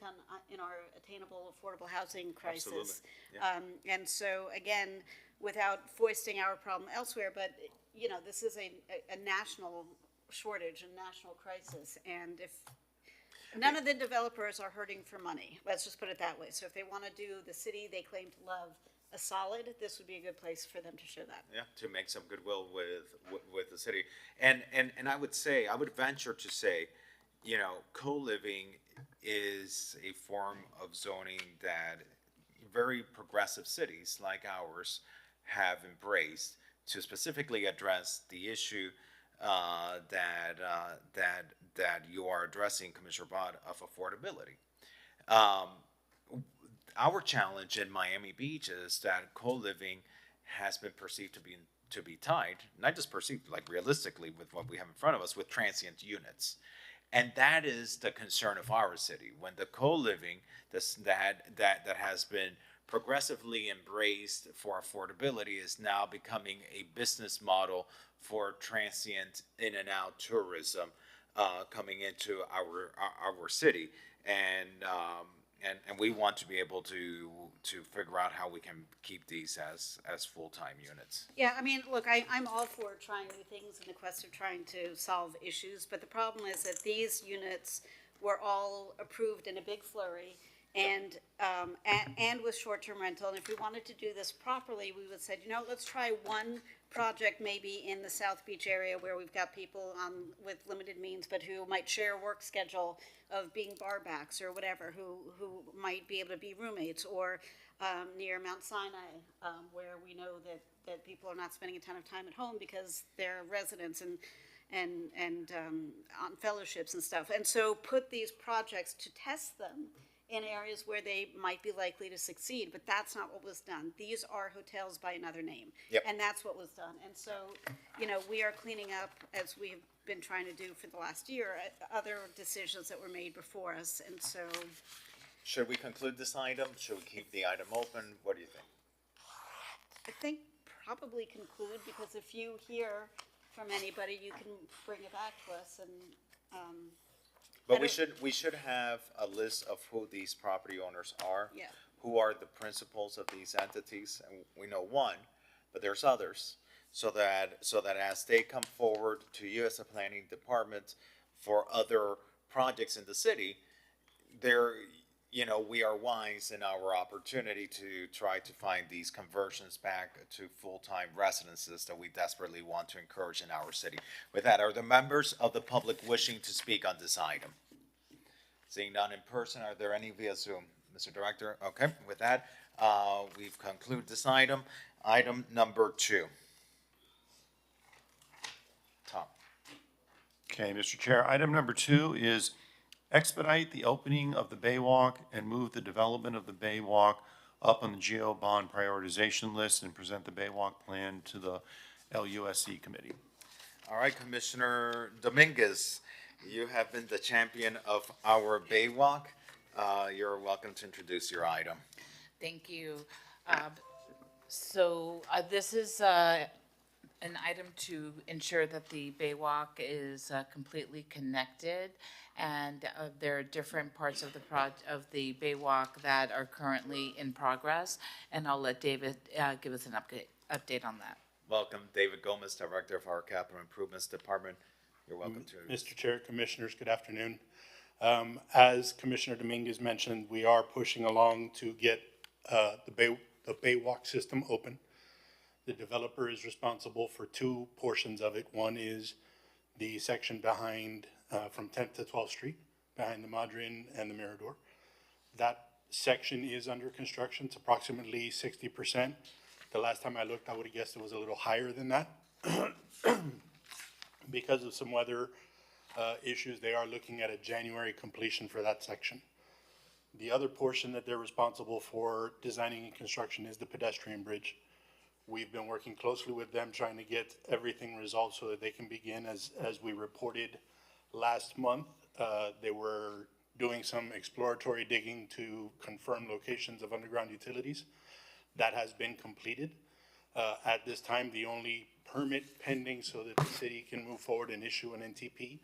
in our attainable, affordable housing crisis. Absolutely. Yeah. And so, again, without foisting our problem elsewhere, but this is a national shortage, a national crisis, and if none of the developers are hurting for money, let's just put it that way. So if they want to do the city they claim to love a solid, this would be a good place for them to show that. Yeah, to make some goodwill with the city, and I would venture to say, co-living is a form of zoning that very progressive cities like ours have embraced to specifically address the issue that you are addressing, Commissioner Bott, of affordability. Our challenge in Miami Beach is that co-living has been perceived to be tied, not just perceived, like realistically with what we have in front of us, with transient units. And that is the concern of our city. When the co-living that has been progressively embraced for affordability is now becoming a business model for transient in and out tourism coming into our city, and we want to be able to figure out how we can keep these as full-time units. Yeah, I mean, look, I'm all for trying new things in the quest of trying to solve issues, but the problem is that these units were all approved in a big flurry, and with short-term rental. And if we wanted to do this properly, we would say, let's try one project maybe in the South Beach area where we've got people with limited means, but who might share a work schedule of being bar backs or whatever, who might be able to be roommates, or near Mount Sinai, where we know that people are not spending a ton of time at home because they're residents and on fellowships and stuff. And so put these projects to test them in areas where they might be likely to succeed, but that's not what was done. These are hotels by another name. Yep. And that's what was done. And so, you know, we are cleaning up, as we've been trying to do for the last year, other decisions that were made before us. And so, Should we conclude this item? Should we keep the item open? What do you think? I think probably conclude, because if you hear from anybody, you can bring it back to us and, But I don't- we should have a list of who these property owners are. Yeah. Who are the principals of these entities, and we know one, but there's others. So that as they come forward to you as a planning department for other projects in the city, there, you know, we are wise in our opportunity to try to find these conversions back to full-time residences that we desperately want to encourage in our city. With that, are there members of the public wishing to speak on this item? Seeing none in person, are there any via Zoom? Mr. Director, okay, with that, we've concluded this item. Item number 2. Tom. Okay, Mr. Chair, item number 2 is expedite the opening of the Baywalk and move the development of the Baywalk up on the Geo Bond prioritization list and present the Baywalk plan to the LUSC committee. All right, Commissioner Dominguez, you have been the champion of our Baywalk. You're welcome to introduce your item. Thank you. This is an item to ensure that the Baywalk is completely connected, and there are different parts of the Baywalk that are currently in progress, and I'll let David give us an update on that. Welcome, David Gomez, Director of our Capital Improvements Department. You're welcome to. Mr. Chair, Commissioners, good afternoon. As Commissioner Dominguez mentioned, we are pushing along to get the Baywalk system open. The developer is responsible for 2 portions of it. One is the section behind, from 10th to 12th Street, behind the Madryn and the Mirador. That section is under construction. It's approximately 60%. The last time I looked, I would have guessed it was a little higher than that. Because of some weather issues, they are looking at a January completion for that section. The other portion that they're responsible for designing and construction is the pedestrian bridge. We've been working closely with them, trying to get everything resolved so that they can begin. As we reported last month, they were doing some exploratory digging to confirm locations of underground utilities. That has been completed. At this time, the only permit pending so that the city can move forward and issue an NTP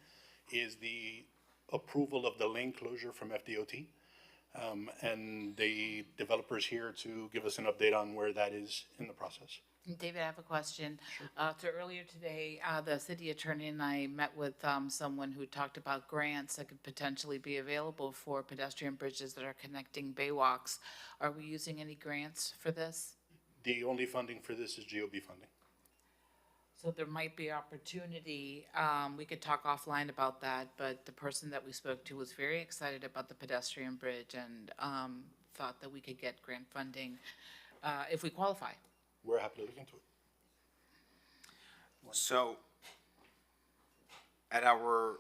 is the approval of the lane closure from FDOT. And the developer's here to give us an update on where that is in the process. David, I have a question. So earlier today, the city attorney and I met with someone who talked about grants that could potentially be available for pedestrian bridges that are connecting baywalks. Are we using any grants for this? The only funding for this is GOB funding. So there might be opportunity, we could talk offline about that, but the person that we spoke to was very excited about the pedestrian bridge and thought that we could get grant funding if we qualify. We're happy to look into it. So, at our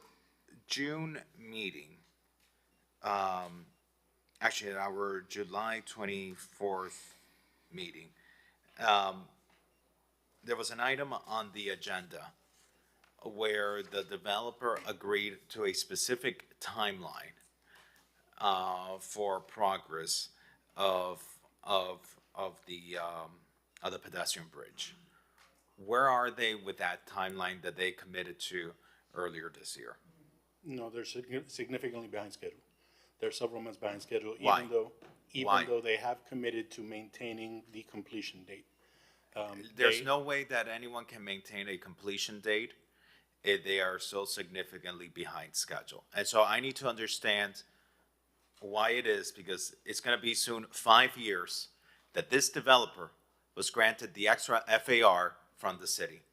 June meeting, actually at our July 24th meeting, there was an item on the agenda where the developer agreed to a specific timeline for progress of the pedestrian bridge. Where are they with that timeline that they committed to earlier this year? No, they're significantly behind schedule. They're several months behind schedule, Why? even though they have committed to maintaining the completion date. There's no way that anyone can maintain a completion date if they are so significantly behind schedule. And so I need to understand why it is, because it's gonna be soon 5 years that this developer was granted the extra FAR from the city.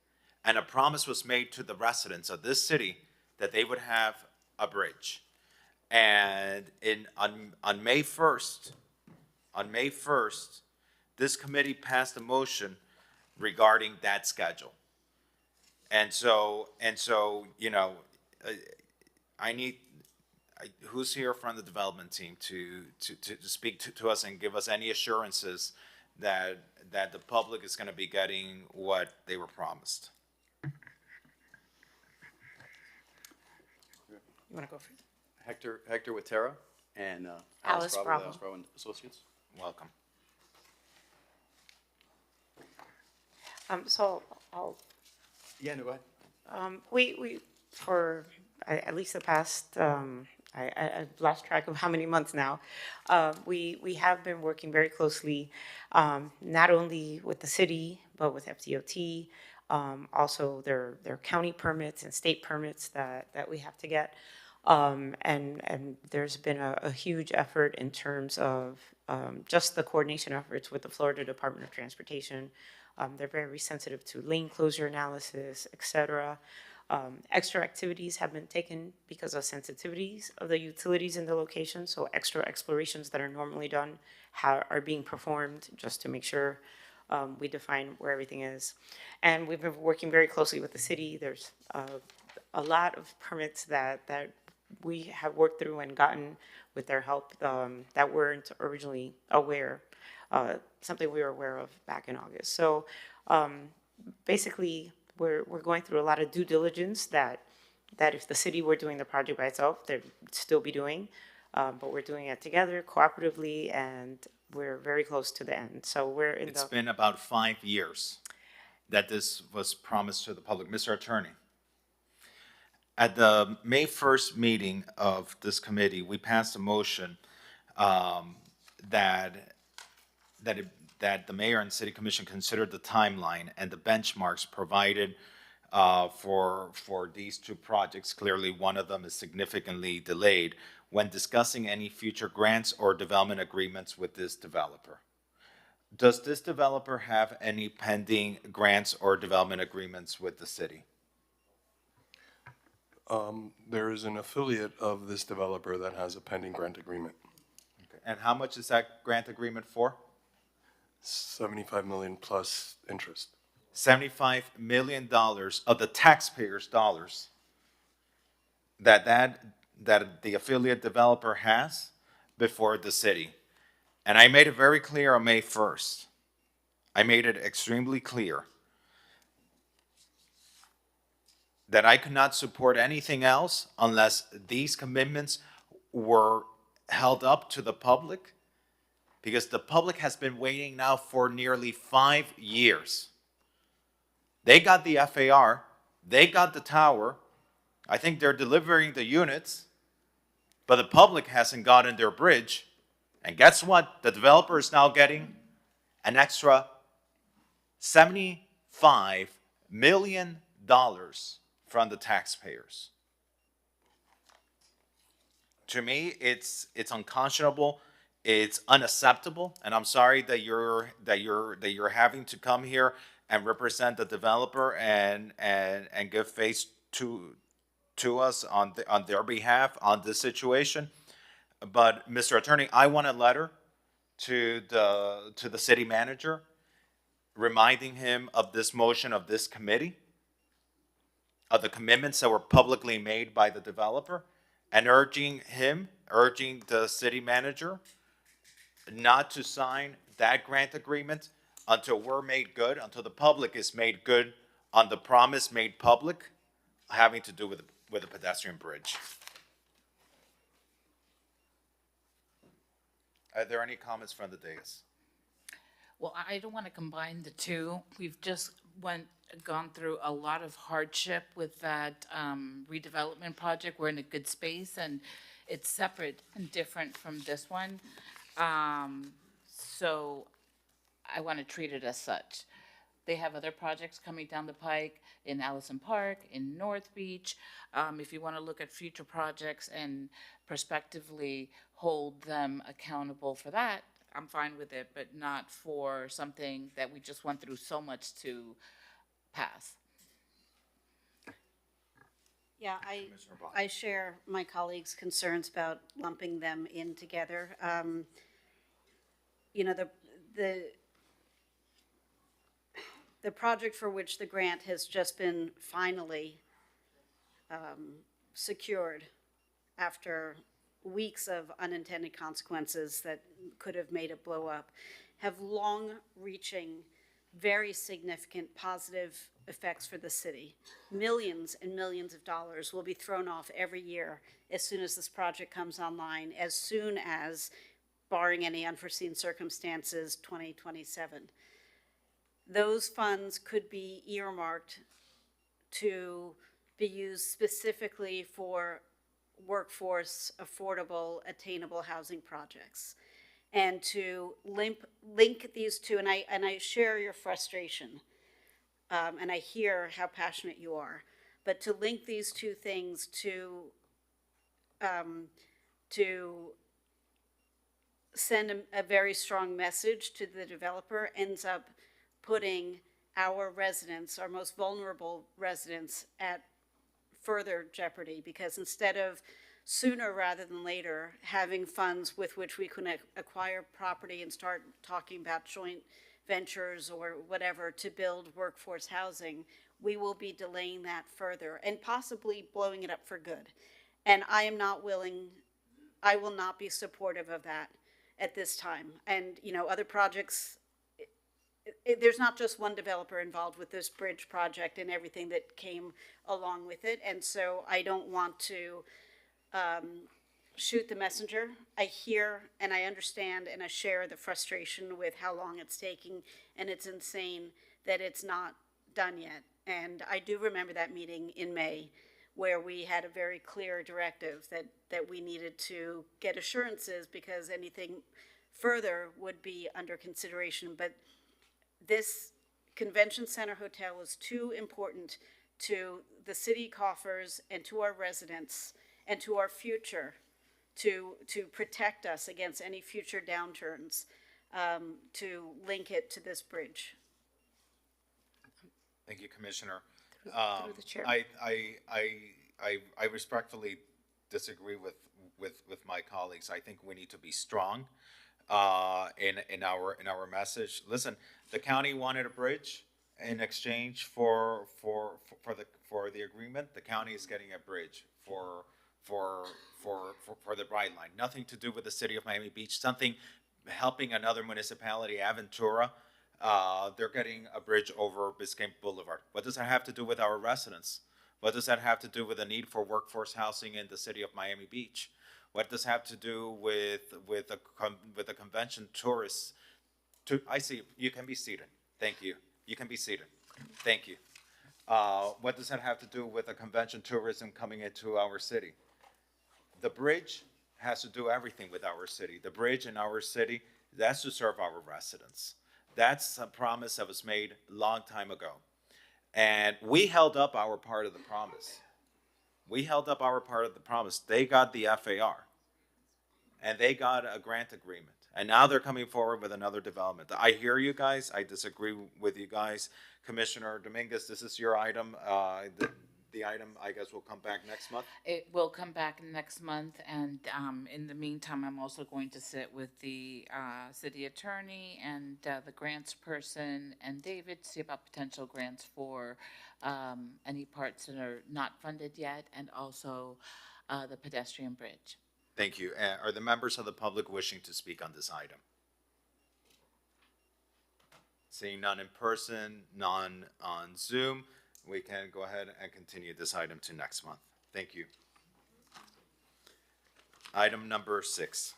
And a promise was made to the residents of this city that they would have a bridge. And on May 1st, this committee passed a motion regarding that schedule. And so, you know, who's here from the development team to speak to us and give us any assurances that the public is going to be getting what they were promised? You want to go first? Hector Watera and Alice Bravo. Alice Bravo and Associates. Welcome. So I'll, Yeah, no, go ahead. we, for at least the past, I've lost track of how many months now, we have been working very closely, not only with the city, but with FDOT, also their county permits and state permits that we have to get. And there's been a huge effort in terms of just the coordination efforts with the Florida Department of Transportation. They're very sensitive to lane closure analysis, et cetera. Extra activities have been taken because of sensitivities of the utilities in the location, so extra explorations that are normally done are being performed just to make sure we define where everything is. And we've been working very closely with the city. There's a lot of permits that we have worked through and gotten with their help that weren't originally aware, something we were aware of back in August. So basically, we're going through a lot of due diligence that if the city were doing the project by itself, they'd still be doing, but we're doing it together, cooperatively, and we're very close to the end. So we're in It's been about 5 years that this was promised to the public. Mr. Attorney, at the May 1st meeting of this committee, we passed a motion that the mayor and city commission considered the timeline and the benchmarks provided for these two projects. Clearly, one of them is significantly delayed when discussing any future grants or development agreements with this developer. Does this developer have any pending grants or development agreements with the city? There is an affiliate of this developer that has a pending grant agreement. Okay. And how much is that grant agreement for? 75 million plus interest. $75 million of the taxpayers' dollars that the affiliate developer has before the city. And I made it very clear on May 1st. I made it extremely clear that I could not support anything else unless these commitments were held up to the public, because the public has been waiting now for nearly 5 years. They got the FAR, they got the tower, I think they're delivering the units, but the public hasn't gotten their bridge. And guess what? The developer is now getting an extra $75 million from the taxpayers. To me, it's unconscionable. It's unacceptable, and I'm sorry that you're having to come here and represent the developer and give face to us on their behalf on this situation. But Mr. Attorney, I want a letter to the city manager reminding him of this motion of this committee, of the commitments that were publicly made by the developer, and urging the city manager not to sign that grant agreement until we're made good, until the public is made good on the promise made public having to do with a pedestrian bridge. Are there any comments from the dais? Well, I don't want to combine the two. We've just gone through a lot of hardship with that redevelopment project. We're in a good space, and it's separate and different from this one. So I want to treat it as such. They have other projects coming down the pike in Allison Park, in North Beach. If you want to look at future projects and prospectively hold them accountable for that, I'm fine with it, but not for something that we just went through so much to pass. Yeah, I share my colleagues' concerns about lumping them in together. You know, the project for which the grant has just been finally secured after weeks of unintended consequences that could have made it blow up, have long-reaching, very significant positive effects for the city. Millions and millions of dollars will be thrown off every year as soon as this project comes online, as soon as, barring any unforeseen circumstances, 2027. Those funds could be earmarked to be used specifically for workforce, affordable, attainable housing projects. And to link these two, and I share your frustration, and I hear how passionate you are, but to link these two things to send a very strong message to the developer ends up putting our residents, our most vulnerable residents, at further jeopardy, because instead of sooner rather than later having funds with which we can acquire property and start talking about joint ventures or whatever to build workforce housing, we will be delaying that further and possibly blowing it up for good. And I will not be supportive of that at this time. And, you know, other projects, there's not just one developer involved with this bridge project and everything that came along with it. And so I don't want to shoot the messenger. I hear and I understand and I share the frustration with how long it's taking, and it's insane that it's not done yet. And I do remember that meeting in May where we had a very clear directive that we needed to get assurances because anything further would be under consideration. But this convention center hotel is too important to the city coffers and to our residents and to our future to protect us against any future downturns, to link it to this bridge. Thank you, Commissioner. Through the chair. I respectfully disagree with my colleagues. I think we need to be strong in our message. Listen, the county wanted a bridge in exchange for the agreement. The county is getting a bridge for the Brightline. Line. Nothing to do with the city of Miami Beach. Something helping another municipality, Aventura. They're getting a bridge over Biscayne Boulevard. What does that have to do with our residents? What does that have to do with the need for workforce housing in the city of Miami Beach? What does that have to do with the convention tourists? I see you can be seated. Thank you. You can be seated. Thank you. What does that have to do with the convention tourism coming into our city? The bridge has to do everything with our city. The bridge in our city, that's to serve our residents. That's a promise that was made a long time ago. And we held up our part of the promise. We held up our part of the promise. They got the FAR. And they got a grant agreement. And now they're coming forward with another development. I hear you guys. I disagree with you guys. Commissioner Dominguez, this is your item. The item, I guess, will come back next month. It will come back next month, and in the meantime, I'm also going to sit with the city attorney and the grants person and David to see about potential grants for any parts that are not funded yet, and also the pedestrian bridge. Thank you. Are the members of the public wishing to speak on this item? Seeing none in person, none on Zoom, we can go ahead and continue this item to next month. Thank you. Item number 6.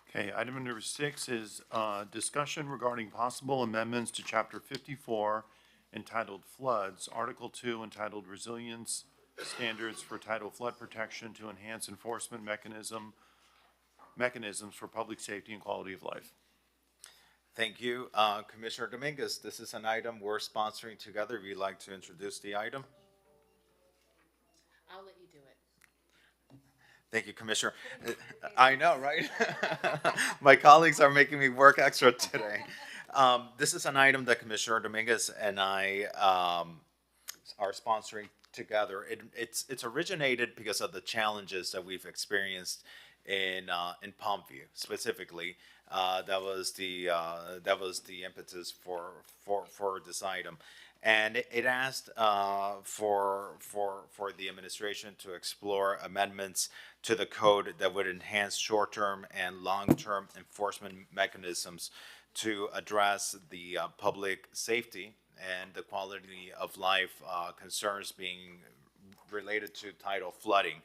Okay, item number 6 is discussion regarding possible amendments to Chapter 54 entitled Floods, Article 2 entitled Resilience Standards for Tidal Flood Protection to enhance enforcement mechanisms for public safety and quality of life. Thank you. Commissioner Dominguez, this is an item we're sponsoring together. If you'd like to introduce the item. I'll let you do it. Thank you, Commissioner. I know, right? My colleagues are making me work extra today. This is an item that Commissioner Dominguez and I are sponsoring together. It's originated because of the challenges that we've experienced in Palmview, specifically That was the impetus for this item. And it asked for the administration to explore amendments to the code that would enhance short-term and long-term enforcement mechanisms to address the public safety and the quality of life concerns being related to tidal flooding.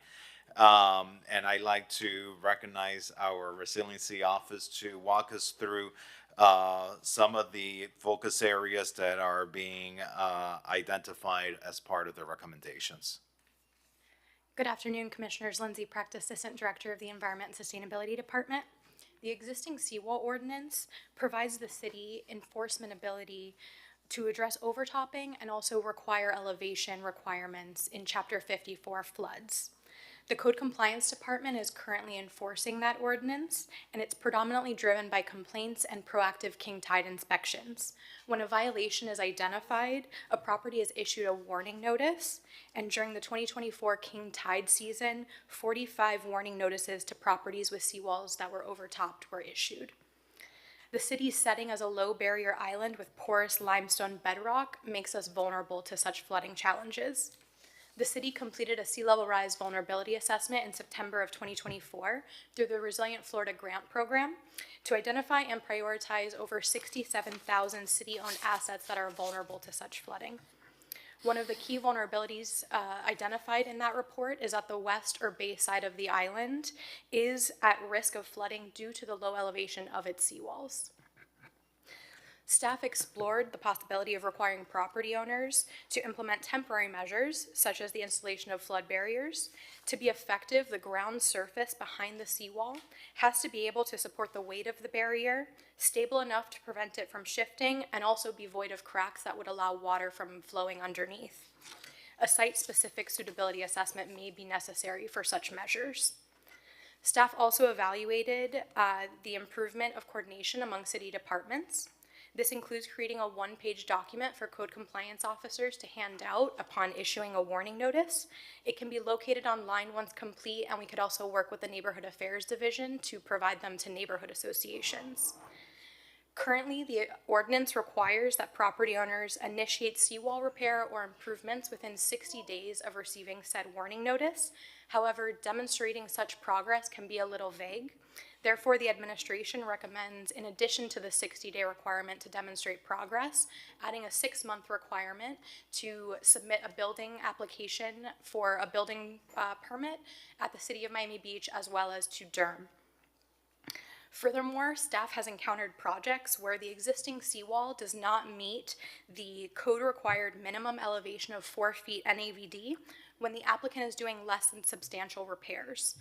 And I'd like to recognize our resiliency office to walk us through some of the focus areas that are being identified as part of the recommendations. Good afternoon, Commissioners. Lindsay Precht, Assistant Director of the Environment and Sustainability Department. The existing seawall ordinance provides the city enforcement ability to address overtopping and also require elevation requirements in Chapter 54 floods. The Code Compliance Department is currently enforcing that ordinance, and it's predominantly driven by complaints and proactive king tide inspections. When a violation is identified, a property is issued a warning notice, and during the 2024 king tide season, 45 warning notices to properties with seawalls that were overtopped were issued. The city's setting as a low barrier island with porous limestone bedrock makes us vulnerable to such flooding challenges. The city completed a sea level rise vulnerability assessment in September of 2024 through the Resilient Florida Grant Program to identify and prioritize over 67,000 city-owned assets that are vulnerable to such flooding. One of the key vulnerabilities identified in that report is that the west or bay side of the island is at risk of flooding due to the low elevation of its seawalls. Staff explored the possibility of requiring property owners to implement temporary measures, such as the installation of flood barriers. To be effective, the ground surface behind the seawall has to be able to support the weight of the barrier, stable enough to prevent it from shifting, and also be void of cracks that would allow water from flowing underneath. A site-specific suitability assessment may be necessary for such measures. Staff also evaluated the improvement of coordination among city departments. This includes creating a one-page document for code compliance officers to hand out upon issuing a warning notice. It can be located online once complete, and we could also work with the Neighborhood Affairs Division to provide them to neighborhood associations. Currently, the ordinance requires that property owners initiate seawall repair or improvements within 60 days of receiving said warning notice. However, demonstrating such progress can be a little vague. Therefore, the administration recommends, in addition to the 60-day requirement to demonstrate progress, adding a 6-month requirement to submit a building application for a building permit at the City of Miami Beach as well as to Durham. Furthermore, staff has encountered projects where the existing seawall does not meet the code-required minimum elevation of 4 feet NAVD when the applicant is doing less than substantial repairs.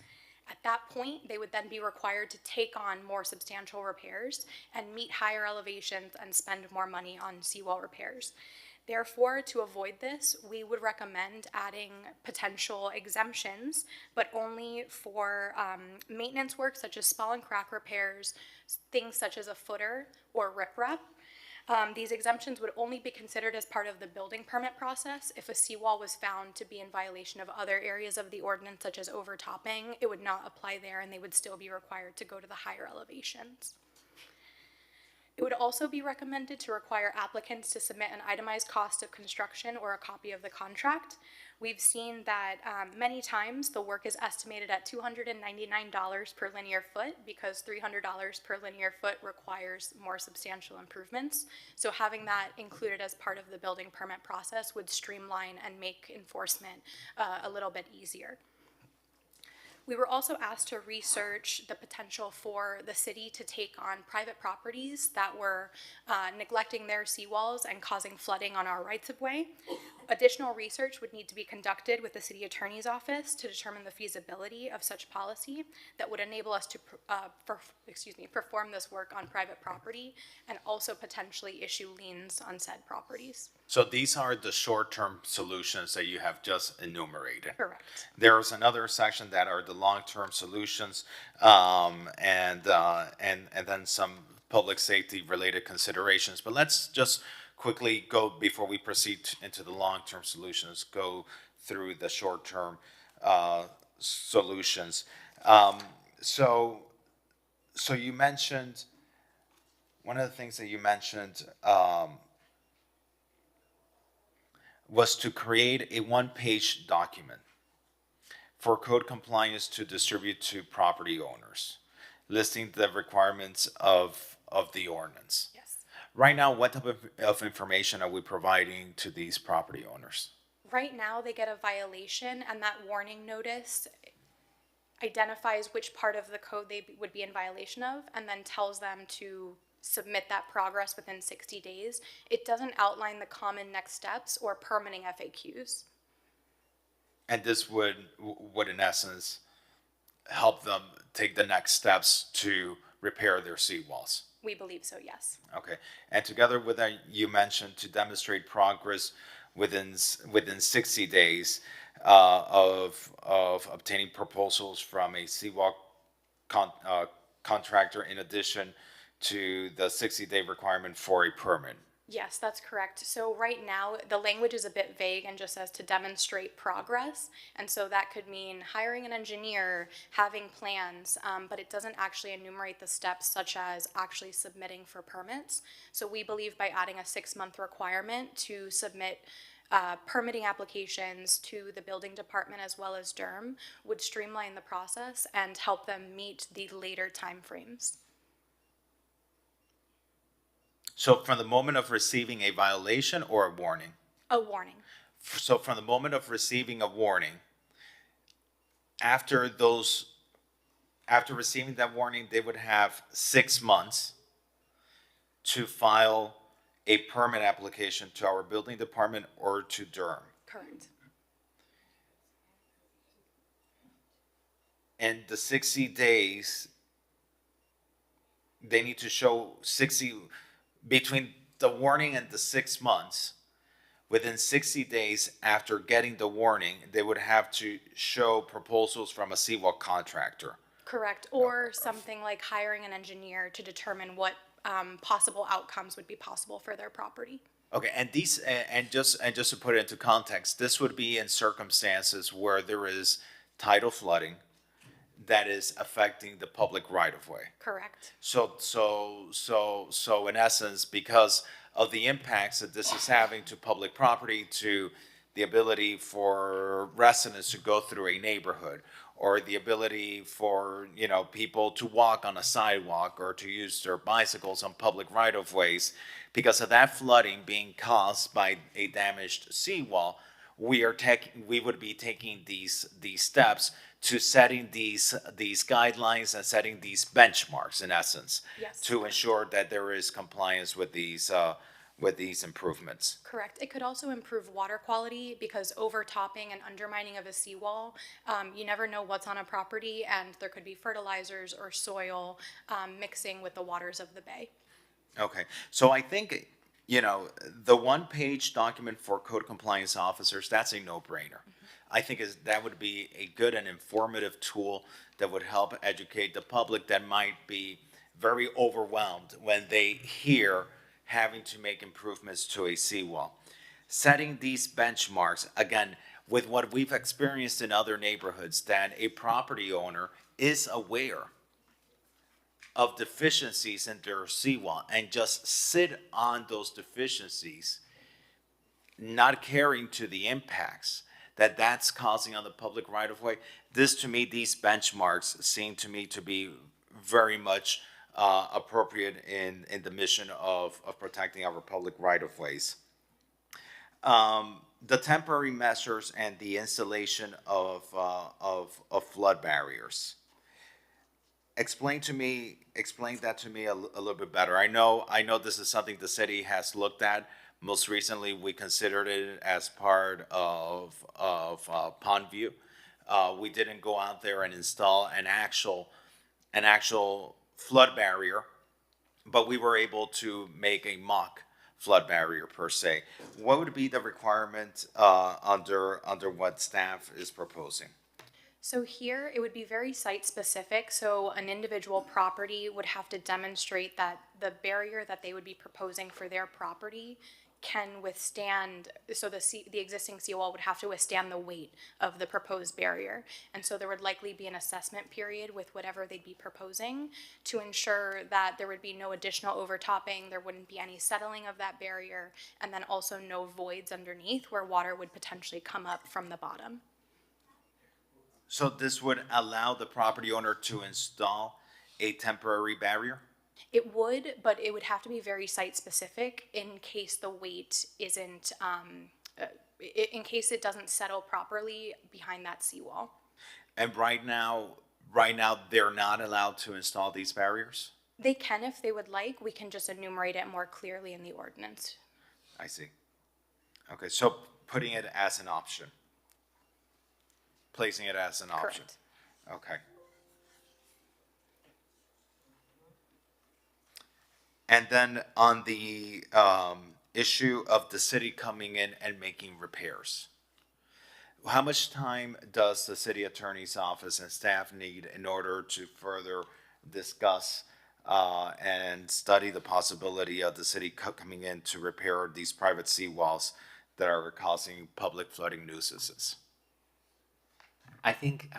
At that point, they would then be required to take on more substantial repairs and meet higher elevations and spend more money on seawall repairs. Therefore, to avoid this, we would recommend adding potential exemptions, but only for maintenance work such as spall and crack repairs, things such as a footer or riprap. These exemptions would only be considered as part of the building permit process. If a seawall was found to be in violation of other areas of the ordinance, such as overtopping, it would not apply there and they would still be required to go to the higher elevations. It would also be recommended to require applicants to submit an itemized cost of construction or a copy of the contract. We've seen that many times the work is estimated at $299 per linear foot because $300 per linear foot requires more substantial improvements. So having that included as part of the building permit process would streamline and make enforcement a little bit easier. We were also asked to research the potential for the city to take on private properties that were neglecting their seawalls and causing flooding on our rights-of-way. Additional research would need to be conducted with the city attorney's office to determine the feasibility of such policy that would enable us to perform this work on private property and also potentially issue liens on said properties. So these are the short-term solutions that you have just enumerated. Correct. There's another section that are the long-term solutions, and then some public safety related considerations. But let's just quickly go, before we proceed into the long-term solutions, go through the short-term solutions. So so you mentioned, one of the things that you mentioned, was to create a one-page document for code compliance to distribute to property owners, listing the requirements of the ordinance. Yes. Right now, what type of information are we providing to these property owners? Right now, they get a violation, and that warning notice identifies which part of the code they would be in violation of, and then tells them to submit that progress within 60 days. It doesn't outline the common next steps or permitting FAQs. And this would in essence help them take the next steps to repair their seawalls. We believe so, yes. Okay, and together with that, you mentioned to demonstrate progress within 60 days of obtaining proposals from a seawall contractor in addition to the 60-day requirement for a permit. Yes, that's correct. So right now, the language is a bit vague and just says to demonstrate progress. And so that could mean hiring an engineer, having plans, but it doesn't actually enumerate the steps such as actually submitting for permits. So we believe by adding a 6-month requirement to submit permitting applications to the building department as well as DERM would streamline the process and help them meet the later timeframes. So from the moment of receiving a violation or a warning? A warning. So from the moment of receiving a warning, after receiving that warning, they would have 6 months to file a permit application to our building department or to DERM. Correct. And the 60 days, they need to show between the warning and the 6 months, within 60 days after getting the warning, they would have to show proposals from a seawall contractor. Correct. Or something like hiring an engineer to determine what possible outcomes would be possible for their property. Okay, and these and just to put it into context, this would be in circumstances where there is tidal flooding that is affecting the public right of way. Correct. So in essence, because of the impacts that this is having to public property, to the ability for residents to go through a neighborhood, or the ability for, people to walk on a sidewalk or to use their bicycles on public right of ways, because of that flooding being caused by a damaged seawall, we would be taking these steps to setting these guidelines and setting these benchmarks, in essence, Yes. to ensure that there is compliance with these improvements. Correct. It could also improve water quality because overtopping and undermining of a seawall, you never know what's on a property, and there could be fertilizers or soil mixing with the waters of the bay. Okay, so I think, the one-page document for code compliance officers, that's a no-brainer. I think that would be a good and informative tool that would help educate the public that might be very overwhelmed when they hear having to make improvements to a seawall. Setting these benchmarks, again, with what we've experienced in other neighborhoods, that a property owner is aware of deficiencies in their seawall and just sit on those deficiencies, not caring to the impacts that's causing on the public right of way. This, to me, these benchmarks seem to me to be very much appropriate in the mission of protecting our public right of ways. The temporary measures and the installation of flood barriers. Explain that to me a little bit better. I know this is something the city has looked at. Most recently, we considered it as part of Pondview. We didn't go out there and install an actual flood barrier, but we were able to make a mock flood barrier per se. What would be the requirement under what staff is proposing? So here, it would be very site-specific, so an individual property would have to demonstrate that the barrier that they would be proposing for their property can withstand, so the existing seawall would have to withstand the weight of the proposed barrier. And so there would likely be an assessment period with whatever they'd be proposing to ensure that there would be no additional overtopping, there wouldn't be any settling of that barrier, and then also no voids underneath where water would potentially come up from the bottom. So this would allow the property owner to install a temporary barrier? It would, but it would have to be very site-specific in case the weight isn't, in case it doesn't settle properly behind that seawall. And right now, they're not allowed to install these barriers? They can if they would like. We can just enumerate it more clearly in the ordinance. I see. Okay, so putting it as an option. Placing it as an option. Correct. Okay. And then on the issue of the city coming in and making repairs, how much time does the city attorney's office and staff need in order to further discuss and study the possibility of the city coming in to repair these private seawalls that are causing public flooding nuisances? I think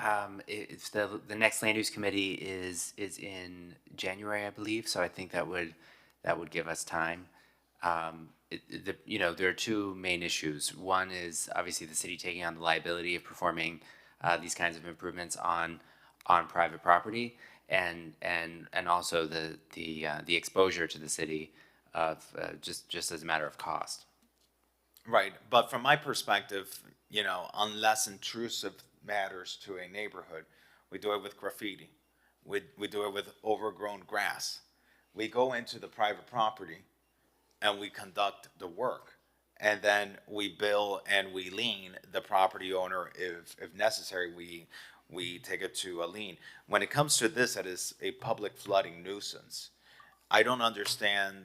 it's the next land use committee is in January, I believe. So I think that would give us time. There are two main issues. One is obviously the city taking on the liability of performing these kinds of improvements on private property, and also the exposure to the city of just as a matter of cost. Right, but from my perspective, unless intrusive matters to a neighborhood, we do it with graffiti. We do it with overgrown grass. We go into the private property and we conduct the work, and then we bill and we lien the property owner if necessary. We take it to a lien. When it comes to this, that is a public flooding nuisance. I don't understand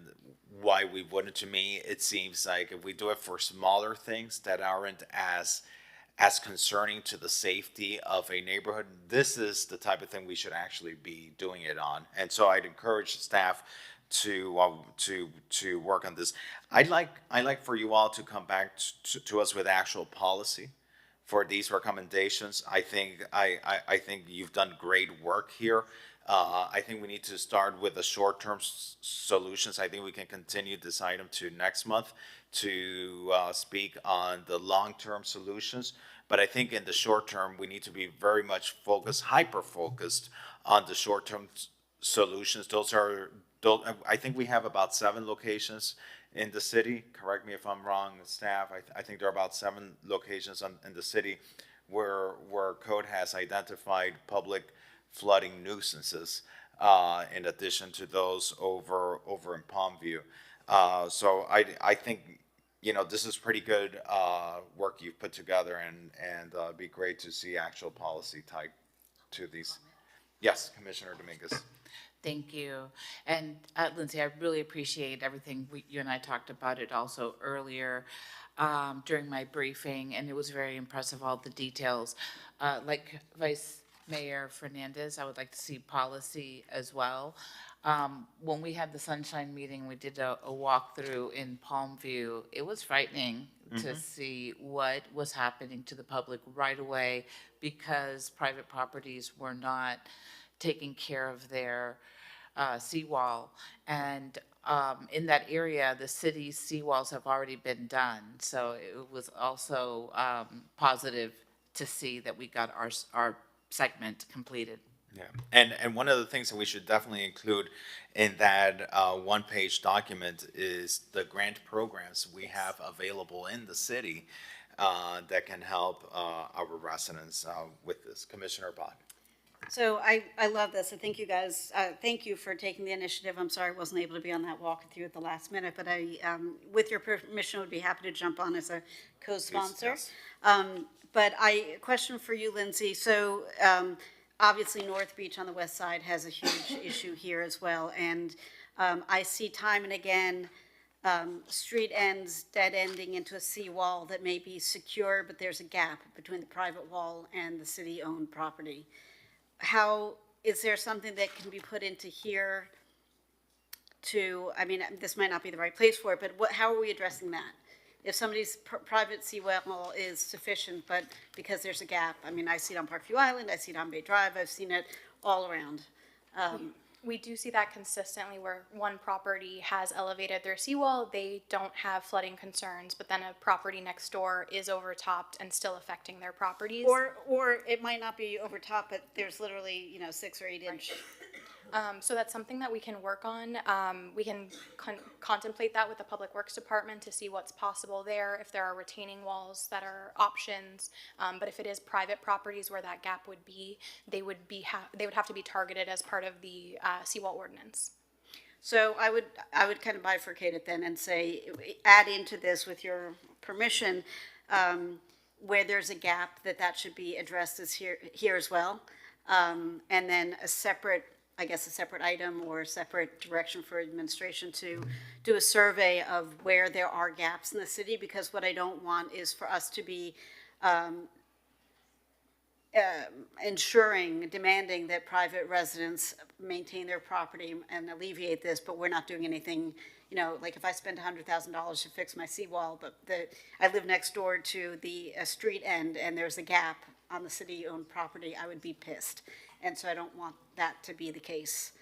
why we wouldn't. To me, it seems like if we do it for smaller things that aren't as concerning to the safety of a neighborhood, this is the type of thing we should actually be doing it on. And so I'd encourage staff to work on this. I'd like for you all to come back to us with actual policy for these recommendations. I think you've done great work here. I think we need to start with the short-term solutions. I think we can continue this item to next month to speak on the long-term solutions. But I think in the short term, we need to be very much hyper-focused on the short-term solutions. I think we have about 7 locations in the city. Correct me if I'm wrong, staff. I think there are about 7 locations in the city where code has identified public flooding nuisances, in addition to those over in Palmview. So I think, this is pretty good work you've put together, and it'd be great to see actual policy tied to these. Yes, Commissioner Dominguez. Thank you. And Lindsay, I really appreciate everything you and I talked about it also earlier during my briefing, and it was very impressive, all the details. Like Vice Mayor Fernandez, I would like to see policy as well. When we had the Sunshine meeting, we did a walkthrough in Palmview. It was frightening to see what was happening to the public right away because private properties were not taking care of their seawall. And in that area, the city's seawalls have already been done. So it was also positive to see that we got our segment completed. Yeah, and one of the things that we should definitely include in that one-page document is the grant programs we have available in the city that can help our residents with this. Commissioner Bach. So I love this. I think you guys, thank you for taking the initiative. I'm sorry I wasn't able to be on that walk with you at the last minute, but I, with your permission, would be happy to jump on as a co-sponsor. Yes. But question for you, Lindsay. So obviously North Beach on the west side has a huge issue here as well. And I see time and again street ends dead ending into a seawall that may be secure, but there's a gap between the private wall and the city-owned property. Is there something that can be put into here to, I mean, this might not be the right place for it, but how are we addressing that? If somebody's private seawall is sufficient, but because there's a gap, I mean, I see it on Parkview Island, I see it on Bay Drive, I've seen it all around. We do see that consistently where one property has elevated their seawall, they don't have flooding concerns, but then a property next door is overtopped and still affecting their properties. Or it might not be over top, but there's literally, 6 or 8 inch. So that's something that we can work on. We can contemplate that with the Public Works Department to see what's possible there, if there are retaining walls that are options. But if it is private properties where that gap would be, they would have to be targeted as part of the seawall ordinance. So I would kind of bifurcate it then and say, add into this with your permission, where there's a gap, that should be addressed as here as well. And then a separate item or a separate direction for administration to do a survey of where there are gaps in the city, because what I don't want is for us to be demanding that private residents maintain their property and alleviate this, but we're not doing anything, like if I spend $100,000 to fix my seawall, but I live next door to the street end and there's a gap on the city-owned property, I would be pissed. And so I don't want that to be the case.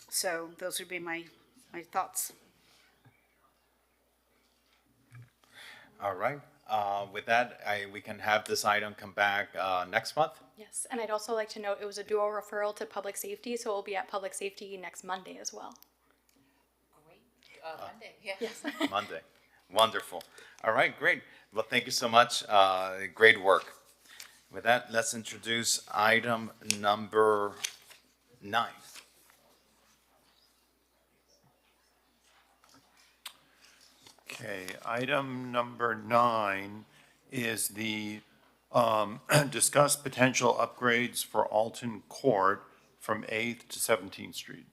So those would be my thoughts. All right. With that, we can have this item come back next month. Yes, and I'd also like to note it was a dual referral to public safety, so it will be at public safety next Monday as well. Great. Monday, yeah. Yes. Monday. Wonderful. All right, great. Well, thank you so much. Great work. With that, let's introduce item number 9. Okay, item number 9 is the discuss potential upgrades for Alton Court from 8th to 17th Street.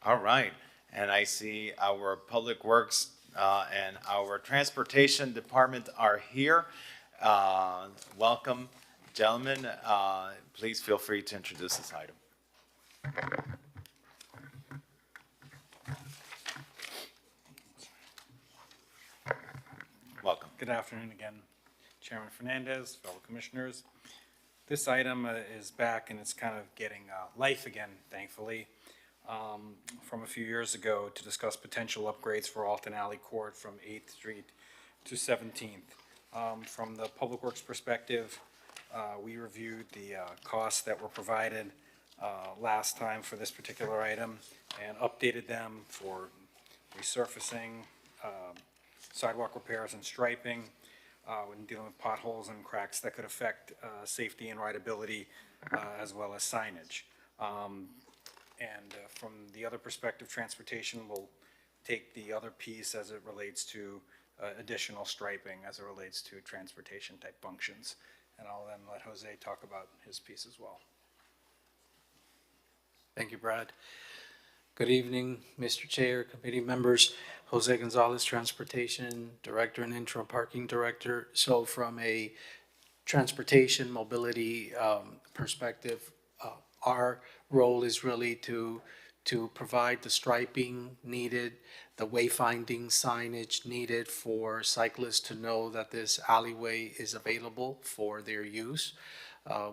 All right, and I see our Public Works and our Transportation Department are here. Welcome, gentlemen. Please feel free to introduce this item. Welcome. Good afternoon again, Chairman Fernandez, fellow commissioners. This item is back and it's kind of getting life again, thankfully, from a few years ago to discuss potential upgrades for Alton Alley Court from 8th Street to 17th. From the Public Works perspective, we reviewed the costs that were provided last time for this particular item and updated them for resurfacing, sidewalk repairs and striping, when dealing with potholes and cracks that could affect safety and rideability, as well as signage. And from the other perspective, transportation will take the other piece as it relates to additional striping as it relates to transportation type functions. And I'll then let Jose talk about his piece as well. Thank you, Brad. Good evening, Mr. Chair, committee members. Jose Gonzalez, Transportation Director and Interim Parking Director. So from a transportation mobility perspective, our role is really to provide the striping needed, the wayfinding signage needed for cyclists to know that this alleyway is available for their use.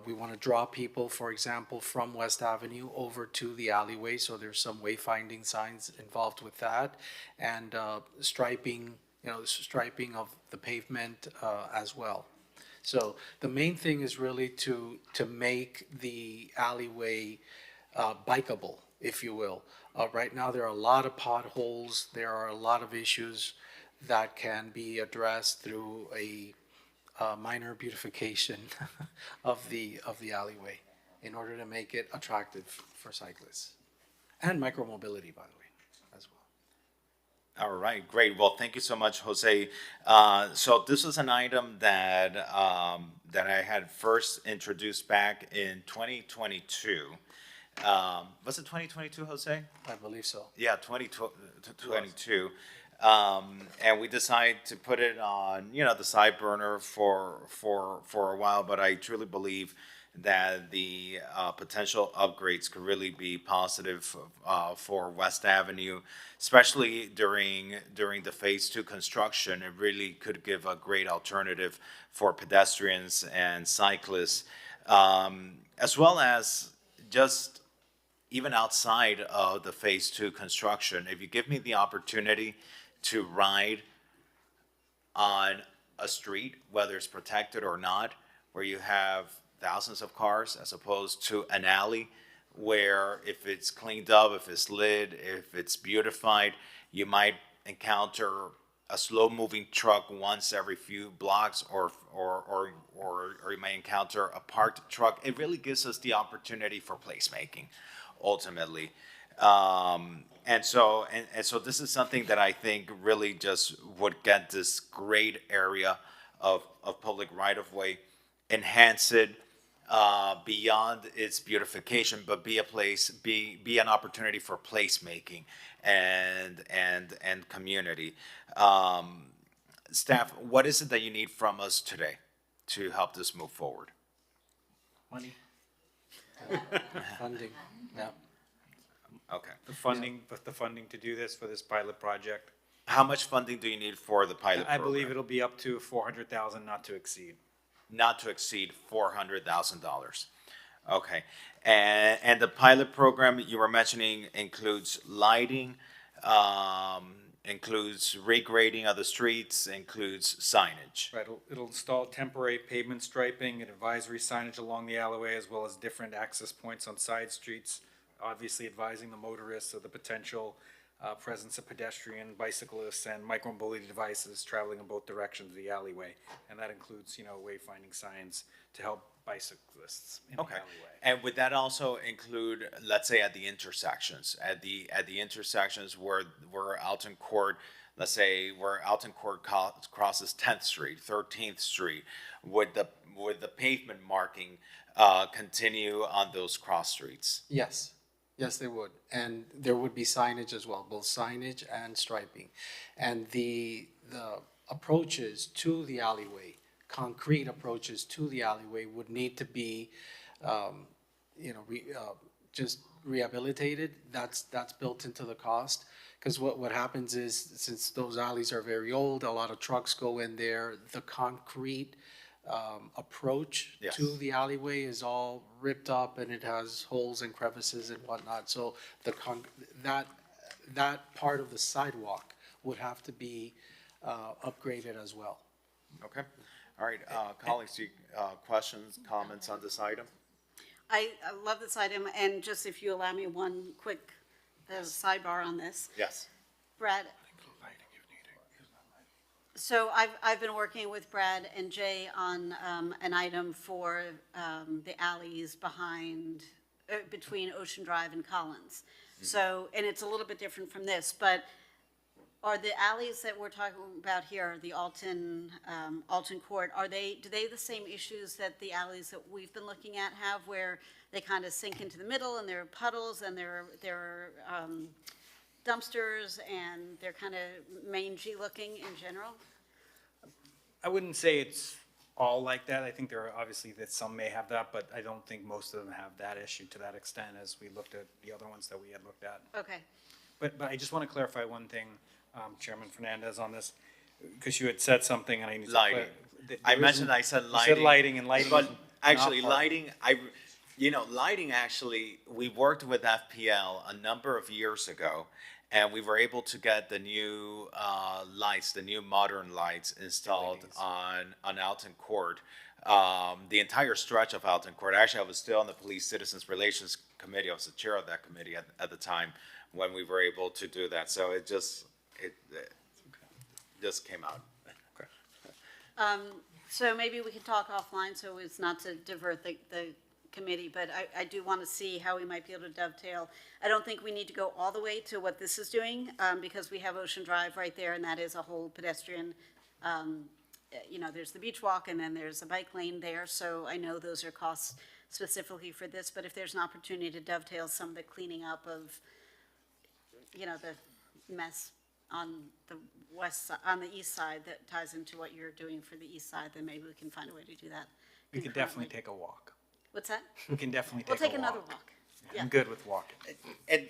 We want to draw people, for example, from West Avenue over to the alleyway, so there's some wayfinding signs involved with that, and striping, striping of the pavement as well. So the main thing is really to make the alleyway bikeable, if you will. Right now, there are a lot of potholes. There are a lot of issues that can be addressed through a minor beautification of the alleyway in order to make it attractive for cyclists and micromobility, by the way, as well. All right, great. Well, thank you so much, Jose. So this was an item that that I had first introduced back in 2022. Was it 2022, Jose? I believe so. Yeah, 2022. And we decided to put it on, the side burner for a while, but I truly believe that the potential upgrades could really be positive for West Avenue, especially during the Phase 2 construction. It really could give a great alternative for pedestrians and cyclists, as well as just even outside of the Phase 2 construction. If you give me the opportunity to ride on a street, whether it's protected or not, where you have thousands of cars, as opposed to an alley where if it's cleaned up, if it's lit, if it's beautified, you might encounter a slow-moving truck once every few blocks, or you may encounter a parked truck. It really gives us the opportunity for placemaking, ultimately. And so this is something that I think really just would get this great area of public right-of-way, enhance it beyond its beautification, but be an opportunity for placemaking and community. Staff, what is it that you need from us today to help this move forward? Money. Funding, yeah. Okay. The funding to do this for this pilot project. How much funding do you need for the pilot I program? believe it'll be up to 400,000, not to exceed. Not to exceed $400,000. Okay. And the pilot program you were mentioning includes lighting, includes regrading of the streets, includes signage. Right, it'll install temporary pavement striping and advisory signage along the alleyway, as well as different access points on side streets, obviously advising the motorists of the potential presence of pedestrian, bicyclists, and micromobility devices traveling in both directions of the alleyway. And that includes, wayfinding signs to help bicyclists in the alleyway. And would that also include, let's say, at the intersections, at the intersections where Alton Court, let's say where Alton Court crosses 10th Street, 13th Street, would the pavement marking continue on those cross streets? Yes. Yes, they would. And there would be signage as well, both signage and striping. And the approaches to the alleyway, concrete approaches to the alleyway would need to be, just rehabilitated. That's built into the cost. Because what happens is, since those alleys are very old, a lot of trucks go in there, the concrete approach Yes. to the alleyway is all ripped up and it has holes and crevices and whatnot. So that part of the sidewalk would have to be upgraded as well. Okay. All right, colleagues, questions, comments on this item? I love this item, and just if you allow me one quick sidebar on this. Yes. Brad, so I've been working with Brad and Jay on an item for the alleys between Ocean Drive and Collins. So, and it's a little bit different from this, but are the alleys that we're talking about here, the Alton Court, do they the same issues that the alleys that we've been looking at have, where they kind of sink into the middle and there are puddles and there are dumpsters and they're kind of mangy looking in general? I wouldn't say it's all like that. I think there are obviously that some may have that, but I don't think most of them have that issue to that extent as we looked at the other ones that we had looked at. Okay. But I just want to clarify one thing, Chairman Fernandez, on this, because you had said something and I need to Lighting. I said lighting. You said lighting, and lighting. But actually, not part- lighting, lighting actually, we worked with FPL a number of years ago, and we were able to get the new lights, the new modern lights installed on Alton Court. The entire stretch of Alton Court. Actually, I was still on the Police Citizens Relations Committee. I was the chair of that committee at the time when we were able to do that. So it just came out. So maybe we can talk offline, so it's not to divert the committee, but I do want to see how we might be able to dovetail. I don't think we need to go all the way to what this is doing, because we have Ocean Drive right there, and that is a whole pedestrian, there's the beach walk, and then there's a bike lane there, so I know those are costs. specifically for this, but if there's an opportunity to dovetail some of the cleaning up of, you know, the mess on the on the east side that ties into what you're doing for the east side, then maybe we can find a way to do that. We could definitely take a walk. What's that? We can definitely We'll take a take another walk. walk. I'm good with walking. And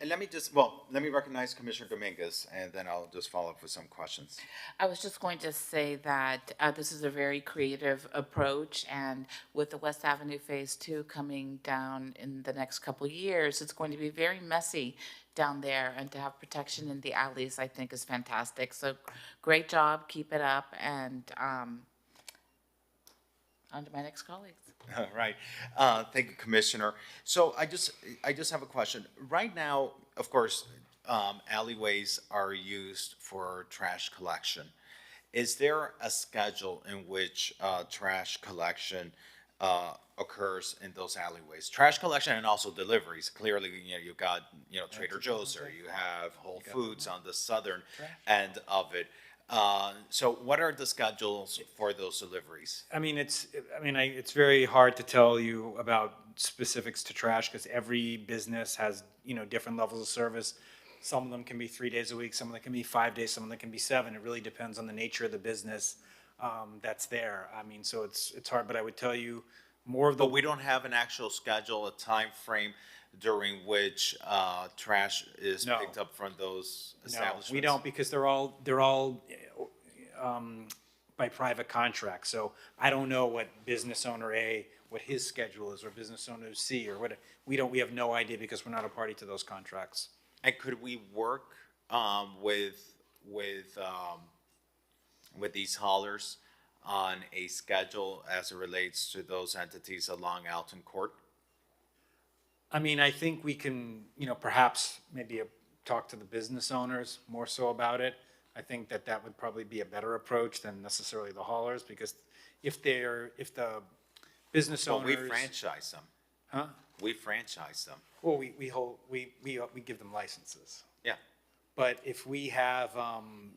let me just, well, let me recognize Commissioner Dominguez, and then I'll just follow up with some questions. I was just going to say that this is a very creative approach, and with the West Avenue Phase 2 coming down in the next couple of years, it's going to be very messy down there, and to have protection in the alleys, I think, is fantastic. So great job, keep it up, and on to my next colleagues. All right. Thank you, Commissioner. So I just have a question. Right now, of course, alleyways are used for trash collection. Is there a schedule in which trash collection occurs in those alleyways? Trash collection and also deliveries. Clearly, you know, you've got, you know, Trader Joe's, or you have Whole Foods on the southern end of it. So what are the schedules for those deliveries? I mean, it's very hard to tell you about specifics to trash because every business has, you know, different levels of service. Some of them can be 3 days a week, some of them can be 5 days, some of them can be 7. It really depends on the nature of the business that's there. I mean, so it's hard, but I would tell you more of the. But we don't have an actual schedule, a time frame during which trash is picked up from those establishments? No, we don't, because they're all by private contract. So I don't know what business owner A, what his schedule is, or business owner C, or what, we have no idea because we're not a party to those contracts. And could we work with these haulers on a schedule as it relates to those entities along Alton Court? I mean, I think we can, you know, perhaps maybe talk to the business owners more so about it. I think that would probably be a better approach than necessarily the haulers, because if the business owners. Well, we franchise them. Huh? We franchise them. Well, we give them licenses. Yeah. But if we have,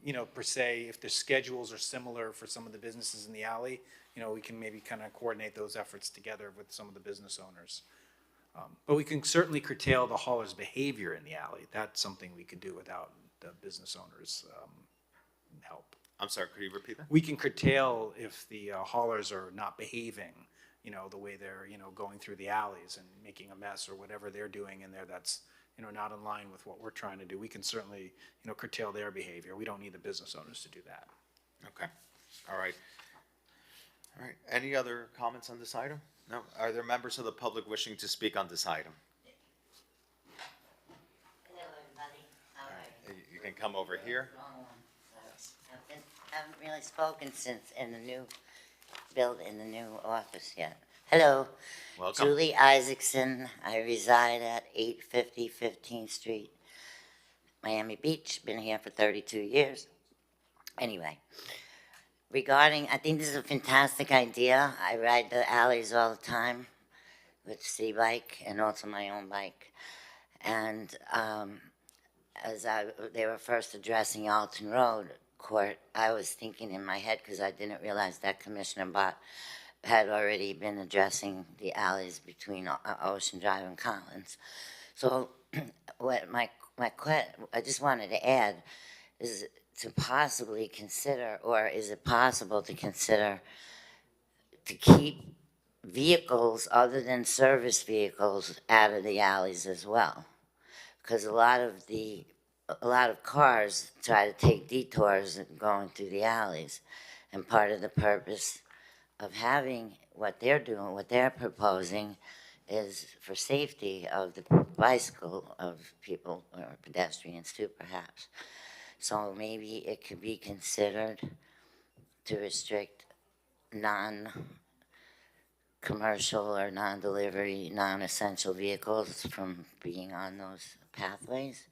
you know, per se, if the schedules are similar for some of the businesses in the alley, you know, we can maybe kind of coordinate those efforts together with some of the business owners. But we can certainly curtail the hauler's behavior in the alley. That's something we could do without the business owners' help. I'm sorry, could you repeat that? We can curtail if the haulers are not behaving, you know, the way they're, you know, going through the alleys and making a mess or whatever they're doing in there that's, you know, not in line with what we're trying to do. We can certainly, you know, curtail their behavior. We don't need the business owners to do that. Okay. All right. All right. Any other comments on this item? No? Are there members of the public wishing to speak on this item? Hello, everybody. How are you? You can come over here. I haven't really spoken since in the new office yet. Hello. Welcome. Julie Isaacson. I reside at 850 15th Street, Miami Beach. Been here for 32 years. Anyway, regarding, I think this is a fantastic idea. I ride the alleys all the time with City Bike and also my own bike. And as they were first addressing Alton Road Court, I was thinking in my head, because I didn't realize that Commissioner Bott had already been addressing the alleys between Ocean Drive and Collins. So what I just wanted to add is to possibly consider, or is it possible to consider to keep vehicles other than service vehicles out of the alleys as well? Because a lot of cars try to take detours and going through the alleys. And part of the purpose of having what they're doing, what they're proposing, is for safety of the bicycle, of people, or pedestrians too, perhaps. So maybe it could be considered to restrict non-commercial or non-delivery, non-essential vehicles from being on those pathways.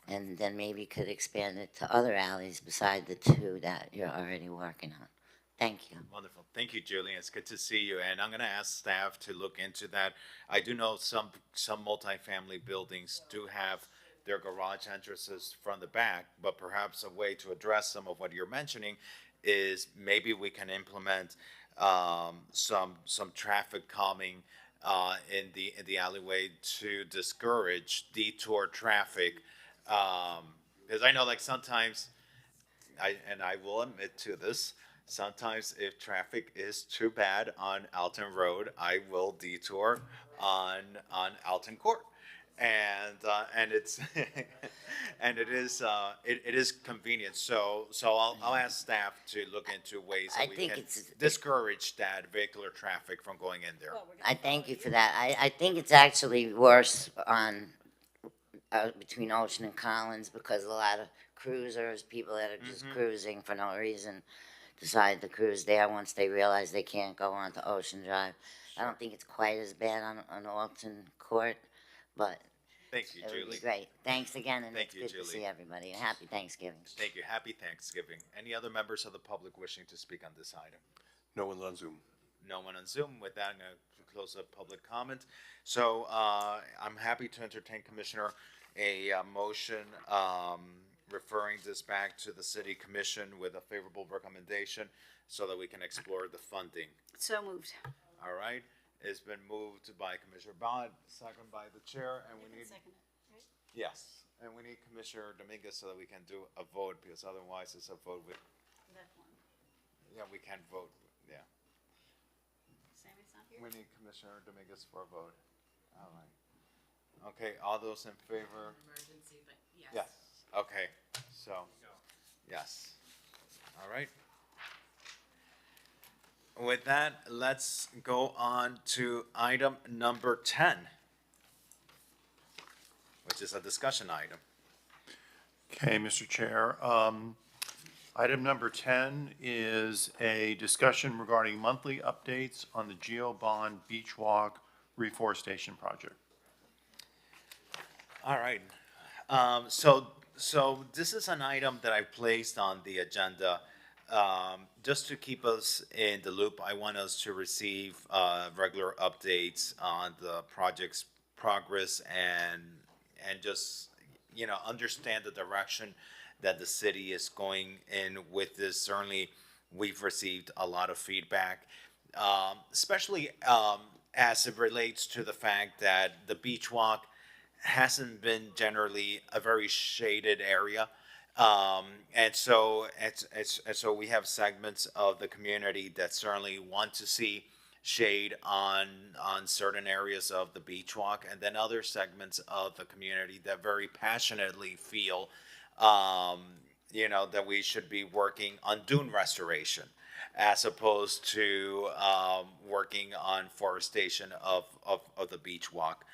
And then maybe could expand it to other alleys beside the 2 that you're already working on. Thank you. Wonderful. Thank you, Julie. It's good to see you. And I'm going to ask staff to look into that. I do know some multifamily buildings do have their garage entrances from the back, but perhaps a way to address some of what you're mentioning is maybe we can implement some traffic calming in the alleyway to discourage detour traffic. Because I know like sometimes, I will admit to this, sometimes if traffic is too bad on Alton Road, I will detour on Alton Court. And it's and it is convenient. So I'll ask staff to look into ways that I we think can it's- discourage that vehicular traffic from going in there. I thank you for that. I think it's actually worse on, between Ocean and Collins, because a lot of cruisers, people that are just cruising for no reason, decide to cruise there once they realize they can't go onto Ocean Drive. I don't think it's quite as bad on Alton Court, but Thank you, it would Julie. be great. Thanks again, and Thank it's you, good to Julie. see everybody, and happy Thanksgiving. Thank you. Happy Thanksgiving. Any other members of the public wishing to speak on this item? No one on Zoom. No one on Zoom. With that, I'm going to close the public comment. So I'm happy to entertain, Commissioner, a motion referring this back to the City Commission with a favorable recommendation so that we can explore the funding. So moved. All right? It's been moved by Commissioner Bond, second by the chair, and we need... Yes, and we need Commissioner Dominguez so that we can do a vote, because otherwise it's a vote with... Yeah, we can't vote, yeah. We need Commissioner Dominguez for a vote. All right. Okay, all those in favor? Emergency, but yes. Yes, okay, so, yes. All right. With that, let's go on to item number 10, which is a discussion item. Okay, Mr. Chair. Item number 10 is a discussion regarding monthly updates on the GeoBond Beach Walk Reforestation Project. All right. So this is an item that I placed on the agenda. Just to keep us in the loop, I want us to receive regular updates on the project's progress and just, you know, understand the direction that the city is going in with this. Certainly, we've received a lot of feedback, especially as it relates to the fact that the beach walk hasn't been generally a very shaded area. And so we have segments of the community that certainly want to see shade on certain areas of the beach walk, and then other segments of the community that very passionately feel, you know, that we should be working on dune restoration as opposed to working on forestation of the beach walk.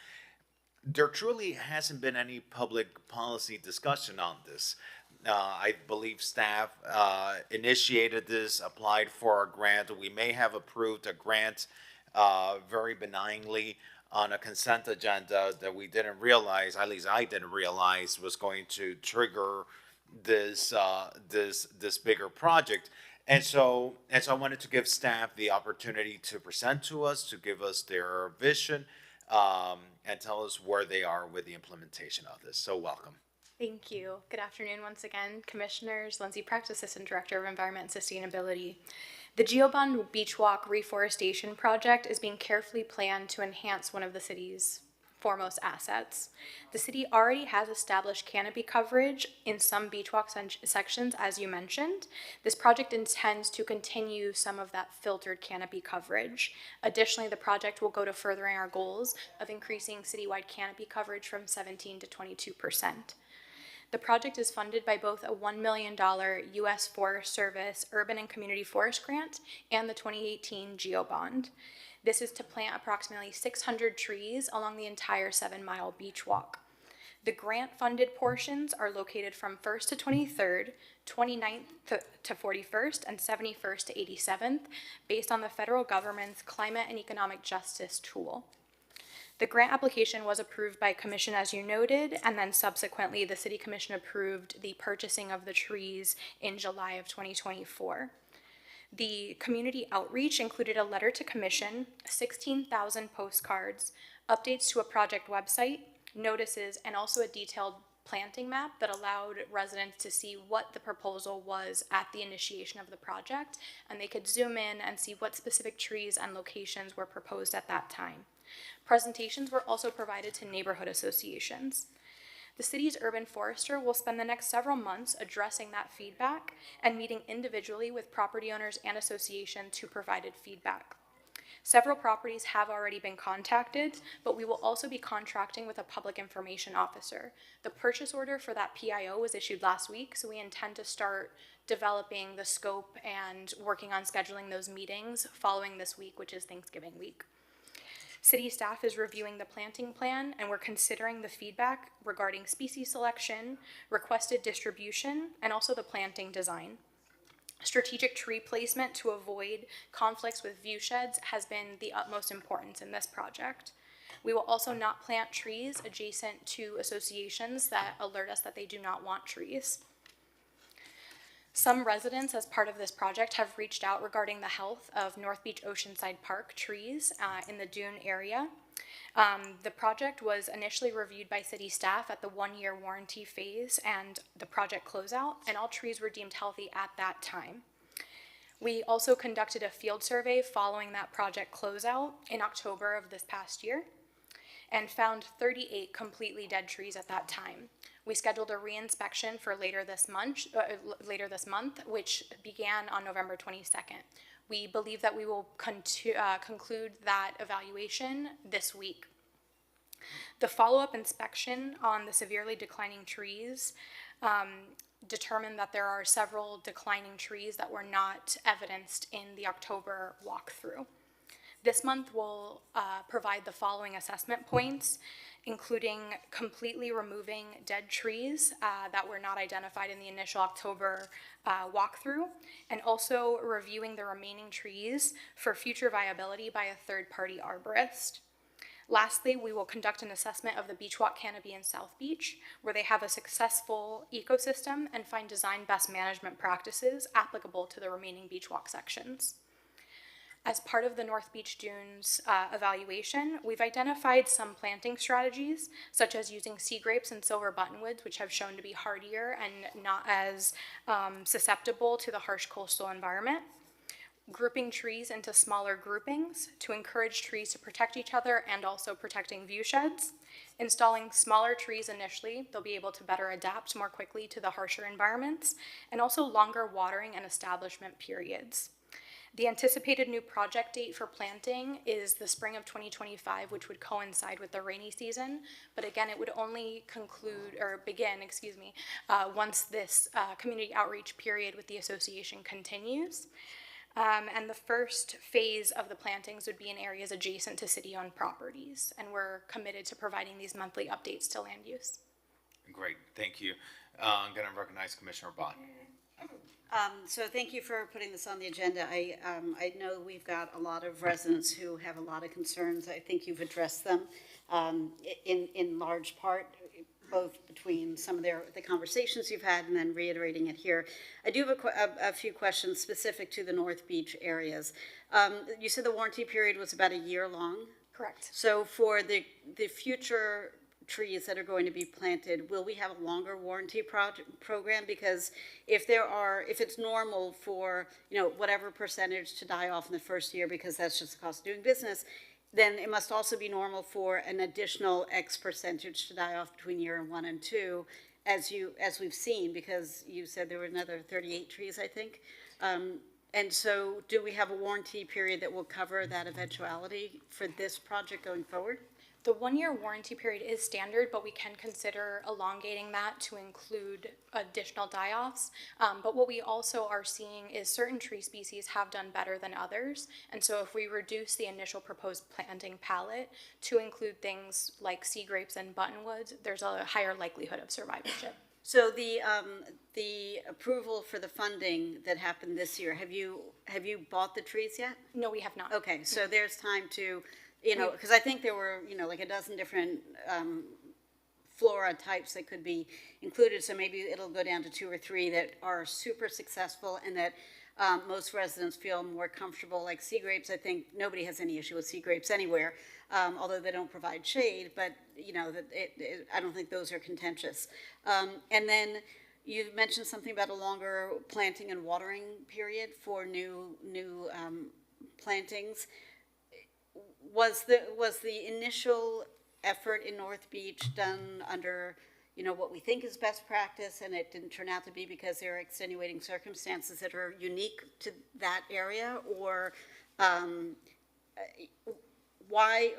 There truly hasn't been any public policy discussion on this. I believe staff initiated this, applied for a grant. We may have approved a grant very benignly on a consent agenda that we didn't realize, at least I didn't realize, was going to trigger this bigger project. And so I wanted to give staff the opportunity to present to us, to give us their vision, and tell us where they are with the implementation of this. So welcome. Thank you. Good afternoon once again, Commissioners. Lindsay Precht, Assistant Director of Environment and Sustainability. The GeoBond Beach Walk Reforestation Project is being carefully planned to enhance one of the city's foremost assets. The city already has established canopy coverage in some beach walk sections, as you mentioned. This project intends to continue some of that filtered canopy coverage. Additionally, the project will go to furthering our goals of increasing citywide canopy coverage from 17 to 22%. The project is funded by both a $1 million U.S. Forest Service Urban and Community Forest Grant and the 2018 GeoBond. This is to plant approximately 600 trees along the entire 7-mile beach walk. The grant-funded portions are located from 1st to 23rd, 29th to 41st, and 71st to 87th, based on the federal government's Climate and Economic Justice tool. The grant application was approved by Commission, as you noted, and then subsequently the City Commission approved the purchasing of the trees in July of 2024. The community outreach included a letter to Commission, 16,000 postcards, updates to a project website, notices, and also a detailed planting map that allowed residents to see what the proposal was at the initiation of the project, and they could zoom in and see what specific trees and locations were proposed at that time. Presentations were also provided to neighborhood associations. The city's urban forester will spend the next several months addressing that feedback and meeting individually with property owners and associations who provided feedback. Several properties have already been contacted, but we will also be contracting with a public information officer. The purchase order for that PIO was issued last week, so we intend to start developing the scope and working on scheduling those meetings following this week, which is Thanksgiving week. City staff is reviewing the planting plan, and we're considering the feedback regarding species selection, requested distribution, and also the planting design. Strategic tree placement to avoid conflicts with view sheds has been the utmost importance in this project. We will also not plant trees adjacent to associations that alert us that they do not want trees. Some residents, as part of this project, have reached out regarding the health of North Beach Oceanside Park trees in the Dune area. The project was initially reviewed by city staff at the 1-year warranty phase and the project closeout, and all trees were deemed healthy at that time. We also conducted a field survey following that project closeout in October of this past year and found 38 completely dead trees at that time. We scheduled a re-inspection for later this month, which began on November 22nd. We believe that we will conclude that evaluation this week. The follow-up inspection on the severely declining trees determined that there are several declining trees that were not evidenced in the October walkthrough. This month we'll provide the following assessment points, including completely removing dead trees that were not identified in the initial October walkthrough, and also reviewing the remaining trees for future viability by a third-party arborist. Lastly, we will conduct an assessment of the beach walk canopy in South Beach, where they have a successful ecosystem, and find design best management practices applicable to the remaining beach walk sections. As part of the North Beach Dunes evaluation, we've identified some planting strategies, such as using sea grapes and silver buttonwoods, which have shown to be hardier and not as susceptible to the harsh coastal environment. Grouping trees into smaller groupings to encourage trees to protect each other and also protecting view sheds. Installing smaller trees initially, they'll be able to better adapt more quickly to the harsher environments, and also longer watering and establishment periods. The anticipated new project date for planting is the spring of 2025, which would coincide with the rainy season. But again, it would only begin, once this community outreach period with the association continues. And the first phase of the plantings would be in areas adjacent to city-owned properties. And we're committed to providing these monthly updates to land use. Great, thank you. I'm going to recognize Commissioner Bott. So thank you for putting this on the agenda. I know we've got a lot of residents who have a lot of concerns. I think you've addressed them in large part, both between some of the conversations you've had and then reiterating it here. I do have a few questions specific to the North Beach areas. You said the warranty period was about a year long? Correct. So for the future trees that are going to be planted, will we have a longer warranty program? Because if it's normal for, whatever percentage to die off in the first year, because that's just the cost of doing business, then it must also be normal for an additional X percentage to die off between year 1 and 2, as we've seen, because you said there were another 38 trees, I think. And so do we have a warranty period that will cover that eventuality for this project going forward? The 1-year warranty period is standard, but we can consider elongating that to include additional die-offs. But what we also are seeing is certain tree species have done better than others. And so if we reduce the initial proposed planting palette to include things like sea grapes and buttonwoods, there's a higher likelihood of survivorship. So the approval for the funding that happened this year, have you bought the trees yet? No, we have not. Okay, so there's time to, because I think there were, like a dozen different flora types that could be included. So maybe it'll go down to 2 or 3 that are super successful and that most residents feel more comfortable. Like sea grapes, I think nobody has any issue with sea grapes anywhere, although they don't provide shade. But I don't think those are contentious. And then you mentioned something about a longer planting and watering period for new plantings. was the initial effort in North Beach done under, what we think is best practice, and it didn't turn out to be because there are extenuating circumstances that are unique to that area? Or why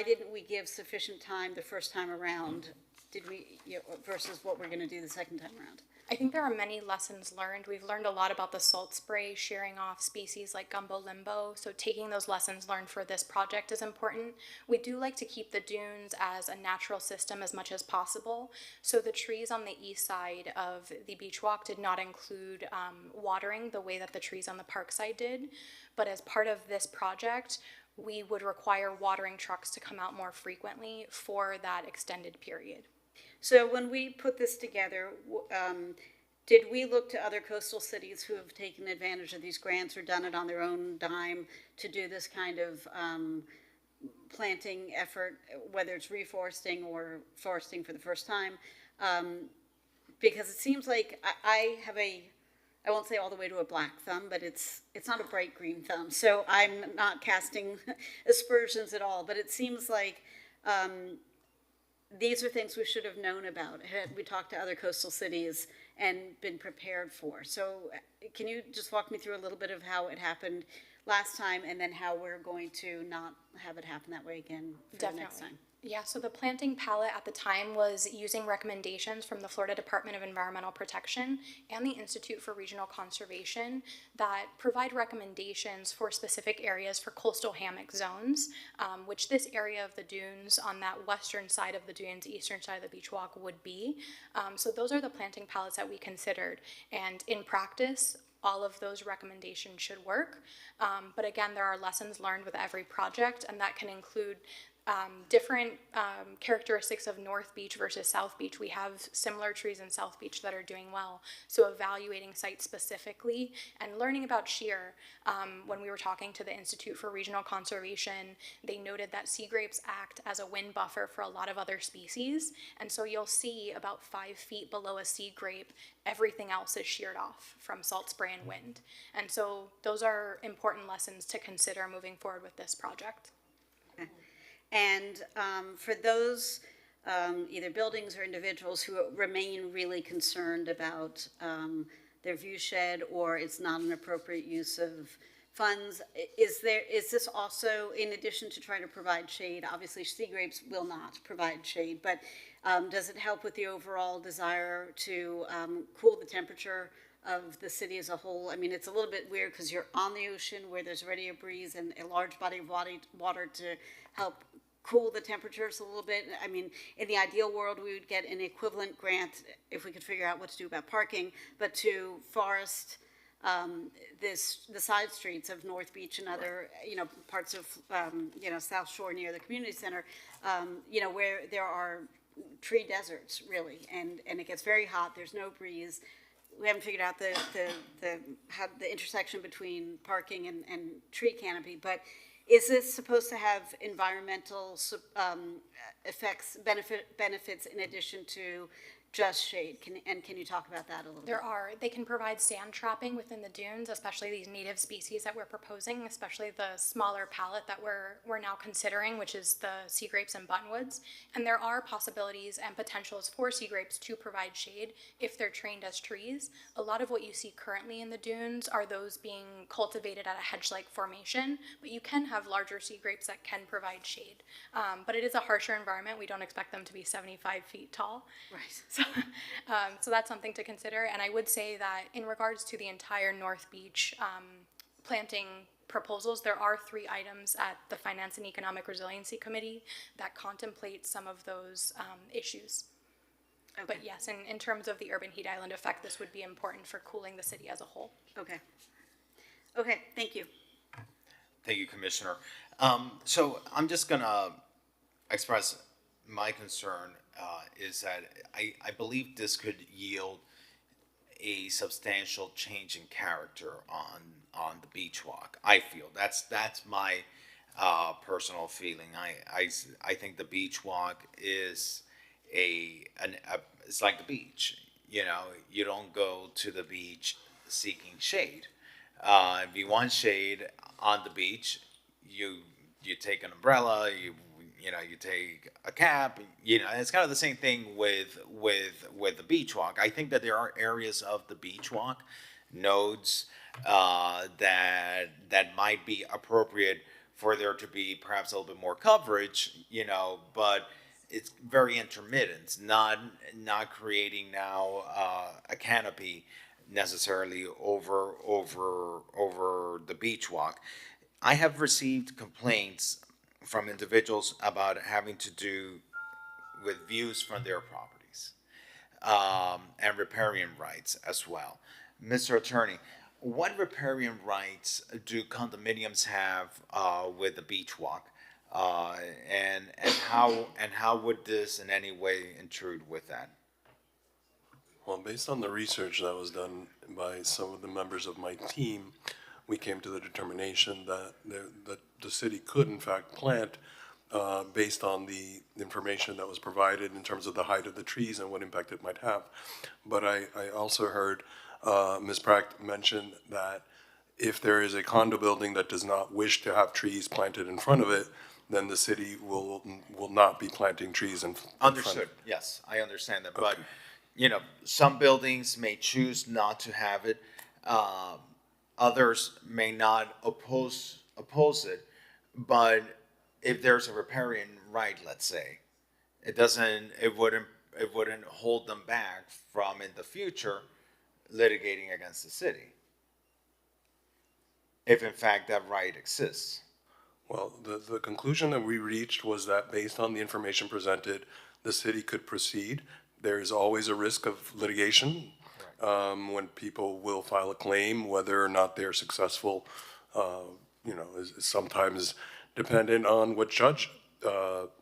didn't we give sufficient time the first time around? Did we, versus what we're going to do the second time around? I think there are many lessons learned. We've learned a lot about the salt spray shearing off species like gumbo limbo, so taking those lessons learned for this project is important. We do like to keep the dunes as a natural system as much as possible, so the trees on the east side of the beach walk did not include watering the way that the trees on the park side did, but as part of this project, we would require watering trucks to come out more frequently for that extended period. So when we put this together, did we look to other coastal cities who have taken advantage of these grants or done it on their own dime to do this kind of planting effort, whether it's reforesting or foresting for the first time? Because it seems like I won't say all the way to a black thumb, but it's not a bright green thumb. So I'm not casting aspersions at all, but it seems like these are things we should have known about had we talked to other coastal cities and been prepared for. So can you just walk me through a little bit of how it happened last time, and then how we're going to not have it happen that way again for the next time? Yeah, so the planting palette at the time was using recommendations from the Florida Department of Environmental Protection and the Institute for Regional Conservation that provide recommendations for specific areas for coastal hammock zones, which this area of the dunes on that western side of the dunes, eastern side of the beach walk would be. So those are the planting palettes that we considered. And in practice, all of those recommendations should work. But again, there are lessons learned with every project, and that can include different characteristics of North Beach versus South Beach. We have similar trees in South Beach that are doing well. So evaluating sites specifically and learning about shear. When we were talking to the Institute for Regional Conservation, they noted that sea grapes act as a wind buffer for a lot of other species. And so you'll see about 5 feet below a sea grape, everything else is sheared off from salt spray and wind. And so those are important lessons to consider moving forward with this project. Okay. And for those either buildings or individuals who remain really concerned about their view shed, or it's not an appropriate use of funds, is this also, in addition to trying to provide shade, obviously sea grapes will not provide shade, but does it help with the overall desire to cool the temperature of the city as a whole? I mean, it's a little bit weird because you're on the ocean where there's already a breeze and a large body of water to help cool the temperatures a little bit. I mean, in the ideal world, we would get an equivalent grant if we could figure out what to do about parking, but to forest the side streets of North Beach and other, parts of, South Shore near the community center, where there are tree deserts, really, and it gets very hot, there's no breeze. We haven't figured out the intersection between parking and tree canopy, but is this supposed to have environmental effects, benefits in addition to just shade? Can you talk about that a little bit? There are. They can provide sand trapping within the dunes, especially these native species that we're proposing, especially the smaller palette that we're now considering, which is the sea grapes and buttonwoods. And there are possibilities and potentials for sea grapes to provide shade if they're trained as trees. A lot of what you see currently in the dunes are those being cultivated at a hedge-like formation, but you can have larger sea grapes that can provide shade. But it is a harsher environment. We don't expect them to be 75 feet tall. Right. So that's something to consider. And I would say that in regards to the entire North Beach planting proposals, there are 3 items at the Finance and Economic Resiliency Committee that contemplate some of those issues. Okay. But yes, in terms of the urban heat island effect, this would be important for cooling the city as a whole. Okay. Okay, thank you. Thank you, Commissioner. So I'm just going to express my concern is that I believe this could yield a substantial change in character on the beach walk. I feel that's my personal feeling. I think the beach walk is it's like the beach. You don't go to the beach seeking shade. If you want shade on the beach, you you take an umbrella, you take a cap, it's kind of the same thing with the beach walk. I think that there are areas of the beach walk nodes that might be appropriate for there to be perhaps a little bit more coverage, but it's very intermittent, not creating now a canopy necessarily over the beach walk. I have received complaints from individuals about having to do with views from their properties and riparian rights as well. Mr. Attorney, what riparian rights do condominiums have with the beach walk? And how would this in any way intrude with that? Well, based on the research that was done by some of the members of my team, we came to the determination that the city could in fact plant based on the information that was provided in terms of the height of the trees and what impact it might have. But I also heard Ms. Pratt mention that if there is a condo building that does not wish to have trees planted in front of it, then the city will not be planting trees in front of it. Understood. Yes, I understand that. Okay. But, some buildings may choose not to have it. Others may not oppose it. But if there's a riparian right, let's say, it wouldn't hold them back from in the future litigating against the city, if in fact that right exists. Well, the conclusion that we reached was that based on the information presented, the city could proceed. There is always a risk of litigation when people will file a claim. Whether or not they're successful, is sometimes dependent on what judge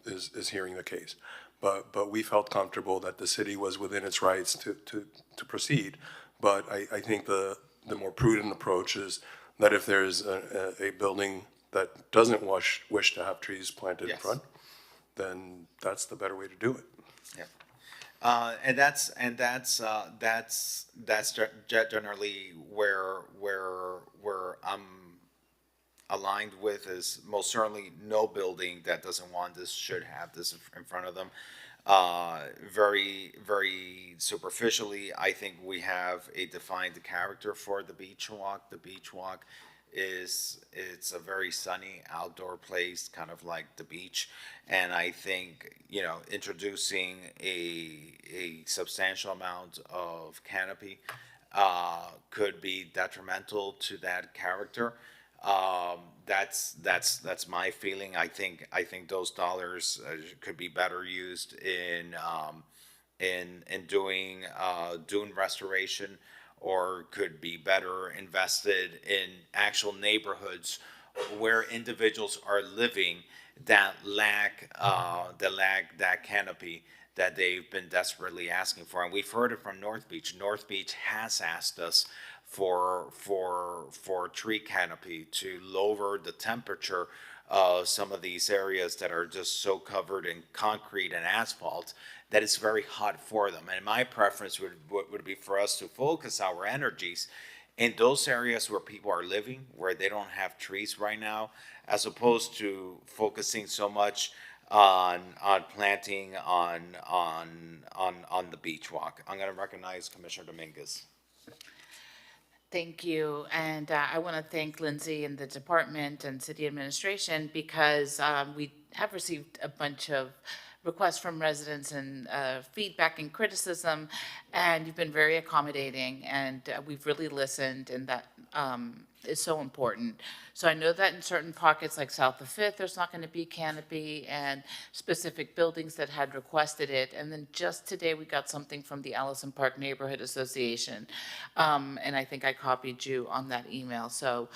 is hearing the case. But we felt comfortable that the city was within its rights to proceed. But I think the more prudent approach is that if there's a building that doesn't wish to have trees planted in front, then that's the better way to do it. Yeah, and that's generally where I'm aligned with, is most certainly no building that doesn't want this should have this in front of them. Very, very superficially, I think we have a defined character for the beach walk. The beach walk it's a very sunny outdoor place, kind of like the beach. And I think, introducing a substantial amount of canopy could be detrimental to that character. That's my feeling. I think those dollars could be better used in doing dune restoration, or could be better invested in actual neighborhoods where individuals are living that lack that canopy that they've been desperately asking for. And we've heard it from North Beach. North Beach has asked us for tree canopy to lower the temperature of some of these areas that are just so covered in concrete and asphalt that it's very hot for them. And my preference would be for us to focus our energies in those areas where people are living, where they don't have trees right now, as opposed to focusing so much on planting on the beach walk. I'm going to recognize Commissioner Dominguez. Thank you, and I want to thank Lindsay and the department and city administration, because we have received a bunch of requests from residents and feedback and criticism, and you've been very accommodating, and we've really listened, and that is so important. So I know that in certain pockets like South of Fifth, there's not going to be canopy, and specific buildings that had requested it. And then just today, we got something from the Allison Park Neighborhood Association, and I think I copied you on that email. So,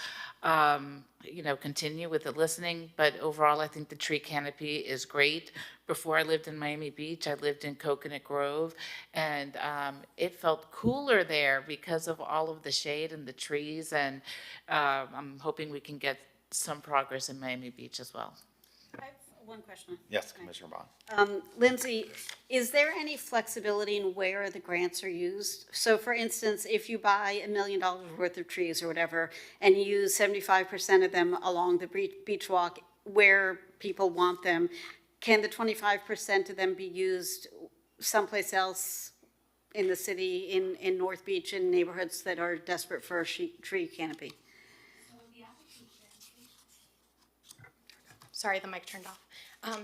continue with the listening, but overall, I think the tree canopy is great. Before I lived in Miami Beach, I lived in Coconut Grove, and it felt cooler there because of all of the shade and the trees, and I'm hoping we can get some progress in Miami Beach as well. I have one question. Yes, Commissioner Bond. Lindsay, is there any flexibility in where the grants are used? So for instance, if you buy $1 million worth of trees or whatever, and you use 75% of them along the beach walk, where people want them, can the 25% of them be used someplace else in the city, in North Beach, in neighborhoods that are desperate for a tree canopy? Sorry, the mic turned off.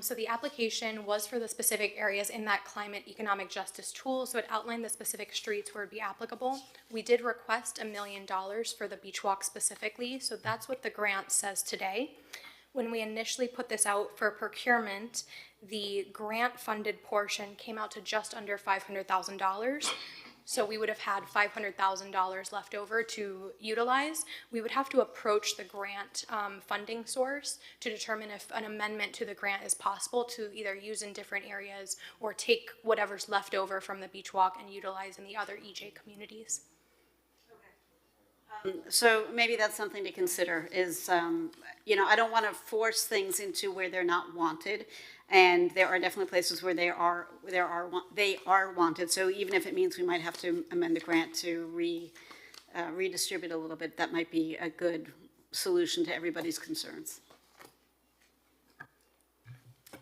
So the application was for the specific areas in that climate economic justice tool, so it outlined the specific streets where it would be applicable. We did request $1 million for the beach walk specifically, so that's what the grant says today. When we initially put this out for procurement, the grant-funded portion came out to just under $500,000. So we would have had $500,000 left over to utilize. We would have to approach the grant funding source to determine if an amendment to the grant is possible to either use in different areas or take whatever's left over from the beach walk and utilize in the other EJ communities. So maybe that's something to consider is, you know, I don't want to force things into where they're not wanted. And there are definitely places where they are wanted. So even if it means we might have to amend the grant to redistribute a little bit, that might be a good solution to everybody's concerns.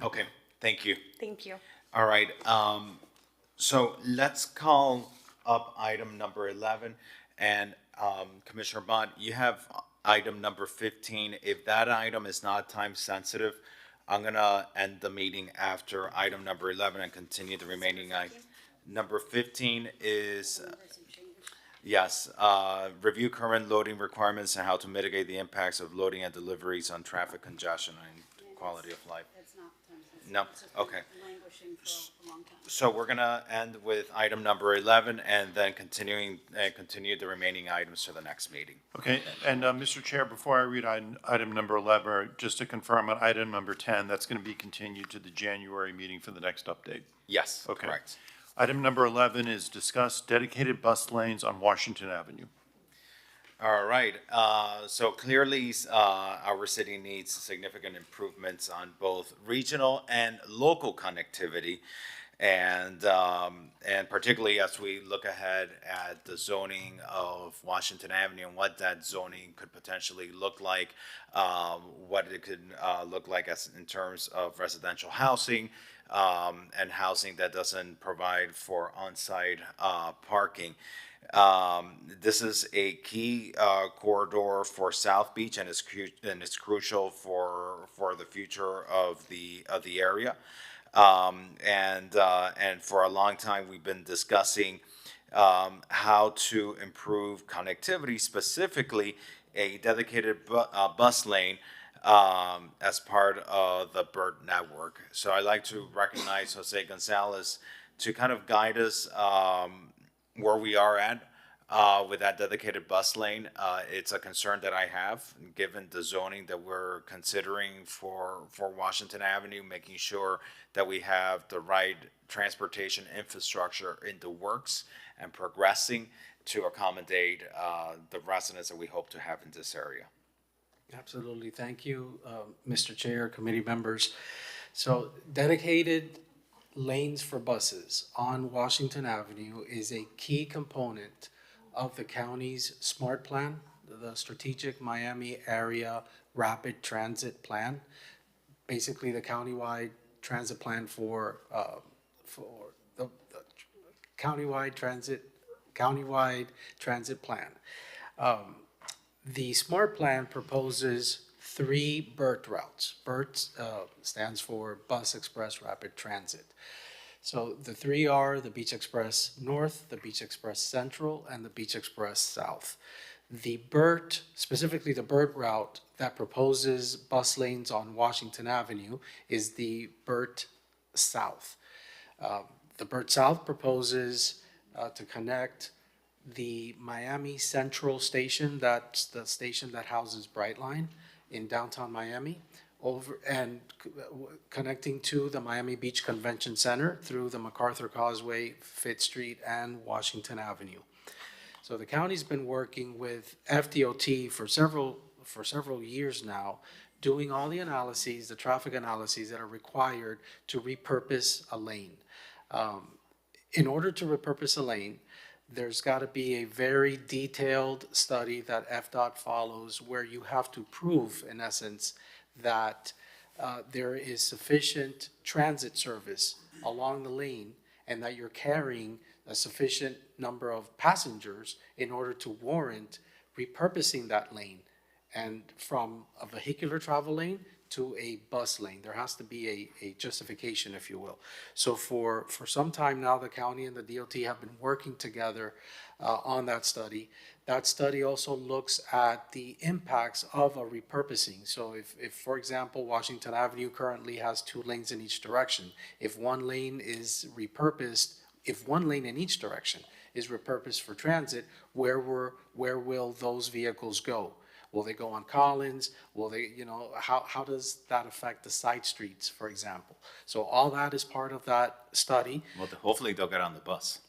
Okay, thank you. Thank you. All right, so let's call up item number 11. And Commissioner Bond, you have item number 15. If that item is not time sensitive, I'm gonna end the meeting after item number 11 and continue the remaining item. Number 15 is, yes, review current loading requirements and how to mitigate the impacts of loading and deliveries on traffic congestion and quality of life. No, okay. So we're gonna end with item number 11 and then continue the remaining items for the next meeting. Okay, and Mr. Chair, before I read item number 11, just to confirm on item number 10, that's going to be continued to the January meeting for the next update. Yes, Okay. correct. Item number 11 is discuss dedicated bus lanes on Washington Avenue. All right, so clearly, our city needs significant improvements on both regional and local connectivity. And particularly as we look ahead at the zoning of Washington Avenue and what that zoning could potentially look like, what it could look like as in terms of residential housing, and housing that doesn't provide for on-site parking. This is a key corridor for South Beach, and it's crucial for the future of the area. And for a long time, we've been discussing how to improve connectivity, specifically a dedicated bus lane as part of the BERT network. So I'd like to recognize Jose Gonzalez to kind of guide us where we are at with that dedicated bus lane. It's a concern that I have, given the zoning that we're considering for Washington Avenue, making sure that we have the right transportation infrastructure in the works and progressing to accommodate the residents that we hope to have in this area. Absolutely. Thank you, Mr. Chair, committee members. So dedicated lanes for buses on Washington Avenue is a key component of the county's SMART plan, the Strategic Miami Area Rapid Transit Plan. Basically, the countywide transit plan for the countywide transit plan. The SMART plan proposes 3 BERT routes. BERT stands for Bus Express Rapid Transit. So the 3 are the Beach Express North, the Beach Express Central, and the Beach Express South. The BERT, specifically the BERT route that proposes bus lanes on Washington Avenue, is the BERT South. The BERT South proposes to connect the Miami Central Station, that's the station that houses Brightline in downtown Miami, over and connecting to the Miami Beach Convention Center through the MacArthur Causeway, Fifth Street, and Washington Avenue. So the county's been working with FDOT for several years now, doing all the analyses, the traffic analyses that are required to repurpose a lane. In order to repurpose a lane, there's got to be a very detailed study that FDOT follows, where you have to prove, in essence, that there is sufficient transit service along the lane and that you're carrying a sufficient number of passengers in order to warrant repurposing that lane and from a vehicular travel lane to a bus lane. There has to be a justification, if you will. So for some time now, the county and the DOT have been working together on that study. That study also looks at the impacts of a repurposing. So if, for example, Washington Avenue currently has 2 lanes in each direction, if one lane is repurposed, if one lane in each direction is repurposed for transit, where will those vehicles go? Will they go on Collins? Will they, how does that affect the side streets, for example? So all that is part of that study. Well, hopefully they'll get on the bus.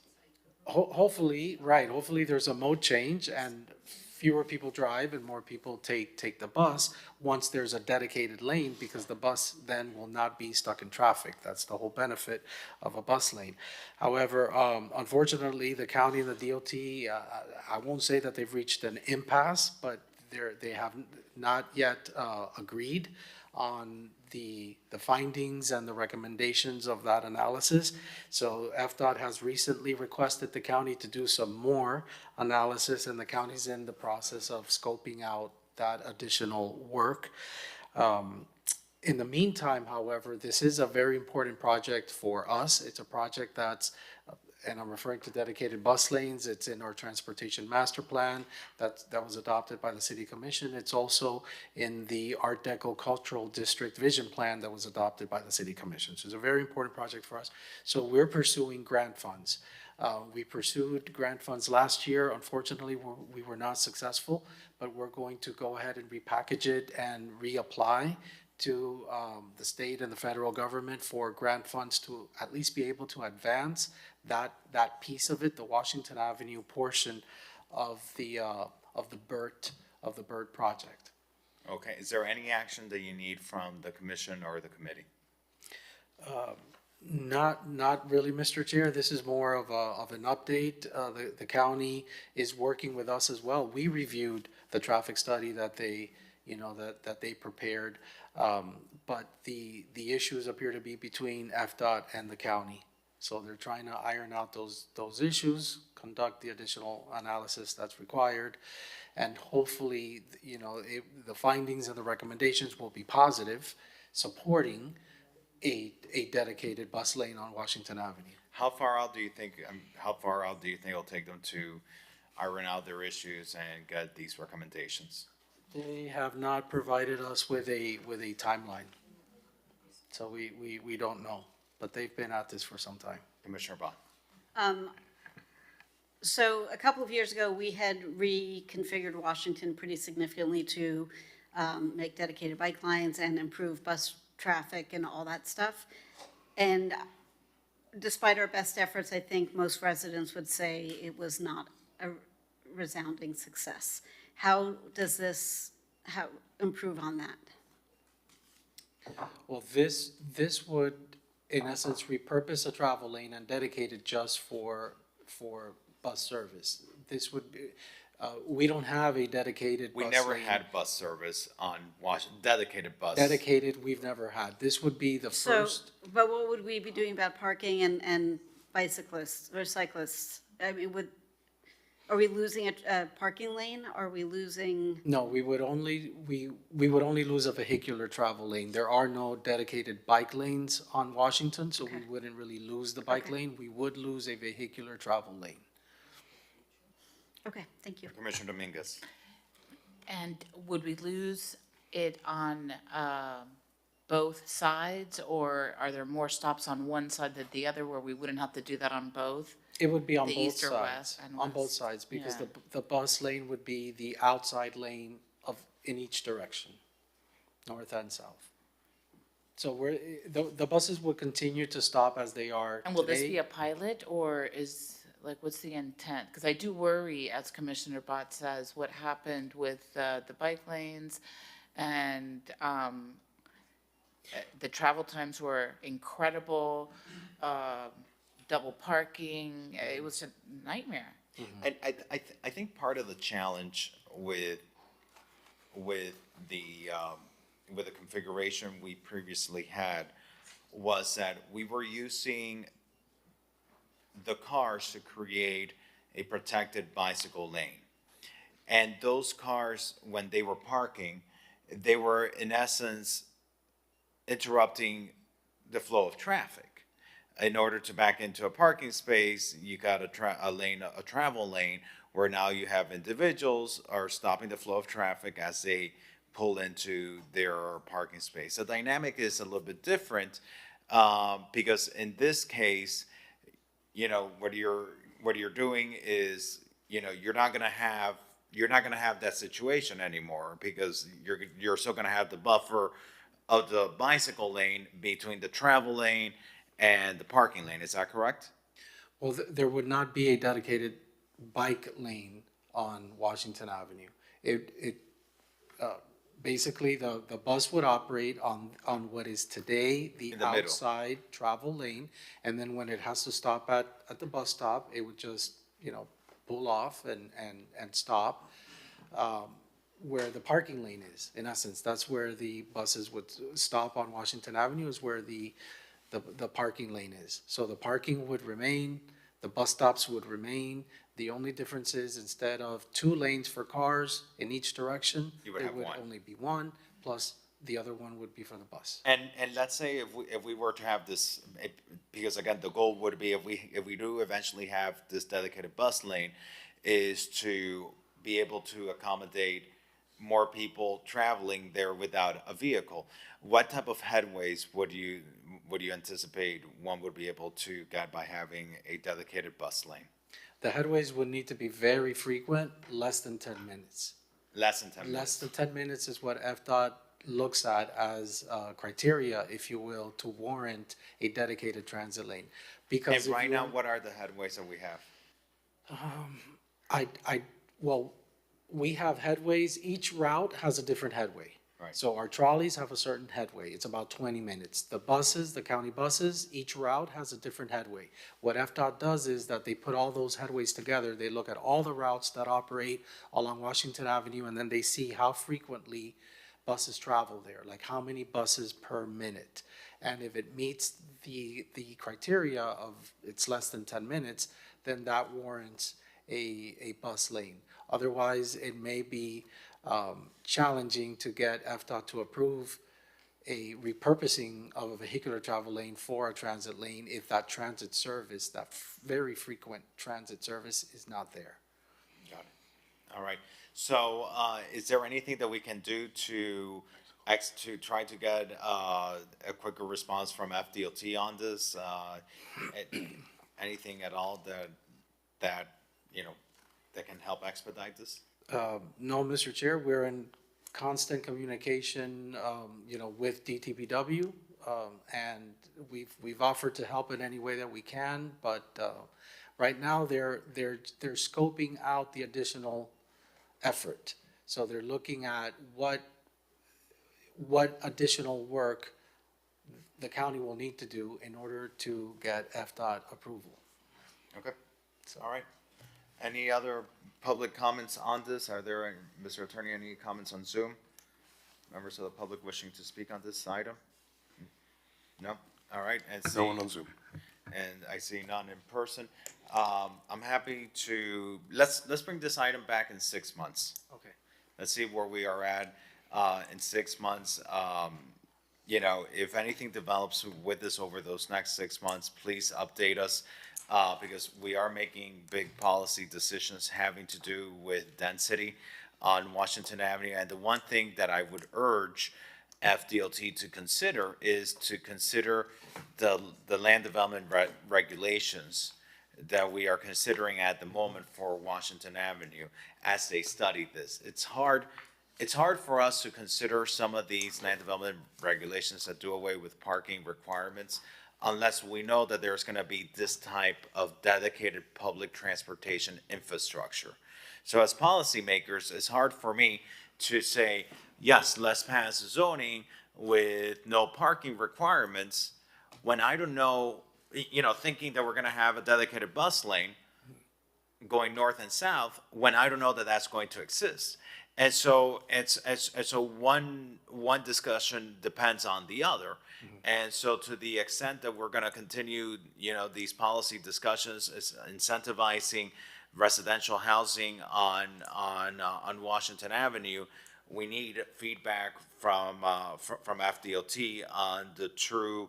Hopefully, right, hopefully there's a mode change and fewer people drive and more people take the bus once there's a dedicated lane, because the bus then will not be stuck in traffic. That's the whole benefit of a bus lane. However, unfortunately, the county and the DOT, I won't say that they've reached an impasse, but they have not yet agreed on the findings and the recommendations of that analysis. So FDOT has recently requested the county to do some more analysis, and the county's in the process of scoping out that additional work. In the meantime, however, this is a very important project for us. It's a project that's and I'm referring to dedicated bus lanes. It's in our transportation master plan that was adopted by the City Commission. It's also in the Art Deco Cultural District Vision Plan that was adopted by the City Commission. So it's a very important project for us. So we're pursuing grant funds. We pursued grant funds last year. Unfortunately, we were not successful, but we're going to go ahead and repackage it and reapply to the state and the federal government for grant funds to at least be able to advance that piece of it, the Washington Avenue portion of the BERT project. Okay, is there any action that you need from the commission or the committee? Not really, Mr. Chair. This is more of an update. The county is working with us as well. We reviewed the traffic study that they prepared, but the issues appear to be between FDOT and the county. So they're trying to iron out those issues, conduct the additional analysis that's required, and hopefully, the findings and the recommendations will be positive, supporting a dedicated bus lane on Washington Avenue. How far out do you think it'll take them to iron out their issues and get these recommendations? They have not provided us with a timeline, so we don't know. But they've been at this for some time. Commissioner Bond. So a couple of years ago, we had reconfigured Washington pretty significantly to make dedicated bike lines and improve bus traffic and all that stuff. And despite our best efforts, I think most residents would say it was not a resounding success. How does this improve on that? Well, this would, in essence, repurpose a travel lane and dedicate it just for bus service. This would be, we don't have a dedicated bus lane. We never had bus service on Washington, dedicated bus. Dedicated, we've never had. This would be the first. But what would we be doing about parking and bicyclists or cyclists? I mean, are we losing a parking lane? Are we losing? No, we would only lose a vehicular travel lane. There are no dedicated bike lanes on Washington, so we wouldn't really lose the bike lane. We would lose a vehicular travel lane. Okay, thank you. Commissioner Dominguez. And would we lose it on both sides, or are there more stops on one side than the other where we wouldn't have to do that on both? It would be on The both east or sides. west and On both west. sides, because Yeah. the bus lane would be the outside lane in each direction, north and south. So the buses will continue to stop as they are And will this today. be a pilot, or what's the intent? Because I do worry, as Commissioner Bott says, what happened with the bike lanes, and the travel times were incredible, double parking, it was a nightmare. And I think part of the challenge with the with the configuration we previously had was that we were using the cars to create a protected bicycle lane. And those cars, when they were parking, they were in essence interrupting the flow of traffic. In order to back into a parking space, you got a travel lane, where now you have individuals are stopping the flow of traffic as they pull into their parking space. The dynamic is a little bit different, because in this case, you know, what you're doing is, you know, you're not gonna have that situation anymore, because you're still gonna have the buffer of the bicycle lane between the travel lane and the parking lane. Is that correct? Well, there would not be a dedicated bike lane on Washington Avenue. Basically, the bus would operate on what is today the In the middle. outside travel lane, and then when it has to stop at the bus stop, it would just, you know, pull off and stop where the parking lane is. In essence, that's where the buses would stop on Washington Avenue, is where the parking lane is. So the parking would remain, the bus stops would remain. The only difference is, instead of 2 lanes for cars in each direction, You would it have would one. only be 1, plus the other one would be for the bus. And let's say if we were to have this, because again, the goal would be, if we do eventually have this dedicated bus lane, is to be able to accommodate more people traveling there without a vehicle. What type of headways would you anticipate one would be able to get by having a dedicated bus lane? The headways would need to be very frequent, less than 10 minutes. Less than 10 minutes. Less than 10 minutes is what FDOT looks at as criteria, if you will, to warrant a dedicated transit lane. Because And if right you now, want- what are the headways that we have? Well, we have headways. Each route has a different headway. Right. So our trolleys have a certain headway. It's about 20 minutes. The buses, the county buses, each route has a different headway. What FDOT does is that they put all those headways together. They look at all the routes that operate along Washington Avenue, and then they see how frequently buses travel there, like how many buses per minute. And if it meets the criteria of it's less than 10 minutes, then that warrants a bus lane. Otherwise, it may be challenging to get FDOT to approve a repurposing of a vehicular travel lane for a transit lane if that transit service, that very frequent transit service, is not there. Got it. All right. So, is there anything that we can do to try to get a quicker response from FDOT on this? Anything at all that you know that can help expedite this? No, Mr. Chair, we're in constant communication, with DTPW, and we've offered to help in any way that we can, but right now they're scoping out the additional effort. So they're looking at what additional work the county will need to do in order to get FDOT approval. Okay. All right. Any other public comments on this? Are there, Mr. Attorney, any comments on Zoom? Members of the public wishing to speak on this item? No? All right. And No one on Zoom. And I see none in person. I'm happy to, let's bring this item back in 6 months. Okay. Let's see where we are at in 6 months. If anything develops with this over those next 6 months, please update us. Because we are making big policy decisions having to do with density on Washington Avenue. And the one thing that I would urge FDOT to consider is to consider the land development regulations that we are considering at the moment for Washington Avenue as they study this. It's hard for us to consider some of these land development regulations that do away with parking requirements unless we know that there's going to be this type of dedicated public transportation infrastructure. So as policymakers, it's hard for me to say, yes, let's pass zoning with no parking requirements when I don't know, thinking that we're going to have a dedicated bus lane going north and south when I don't know that that's going to exist. And so one discussion depends on the other. And so to the extent that we're gonna continue, these policy discussions, is incentivizing residential housing on Washington Avenue, we need feedback from FDOT on the true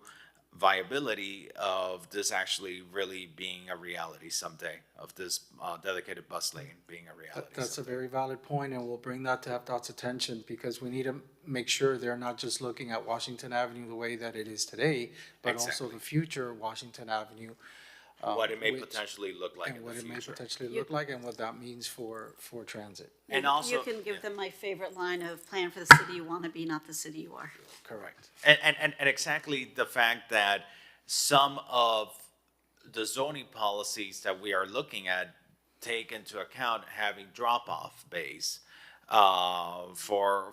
viability of this actually really being a reality someday, of this dedicated bus lane being a reality. That's a very valid point, and we'll bring that to FDOT's attention, because we need to make sure they're not just looking at Washington Avenue the way that it is today, but also the future Washington Avenue. What it may potentially look like in the what it may future. potentially look like, and what that means for transit. And also, You can give them my favorite line of plan for the city you want to be, not the city you are. Correct. and exactly the fact that some of the zoning policies that we are looking at take into account having drop-off bays for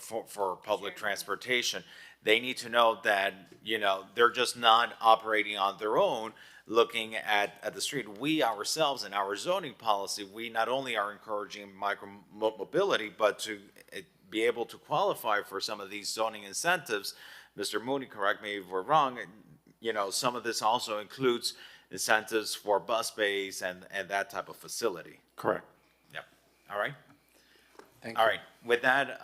public transportation. They need to know that, they're just not operating on their own, looking at the street. We ourselves, in our zoning policy, we not only are encouraging micro-mobility, but to be able to qualify for some of these zoning incentives. Mr. Mooney, correct me if we're wrong, some of this also includes incentives for bus bays and that type of facility. Correct. Yep. All right. Thank All you. right. With that,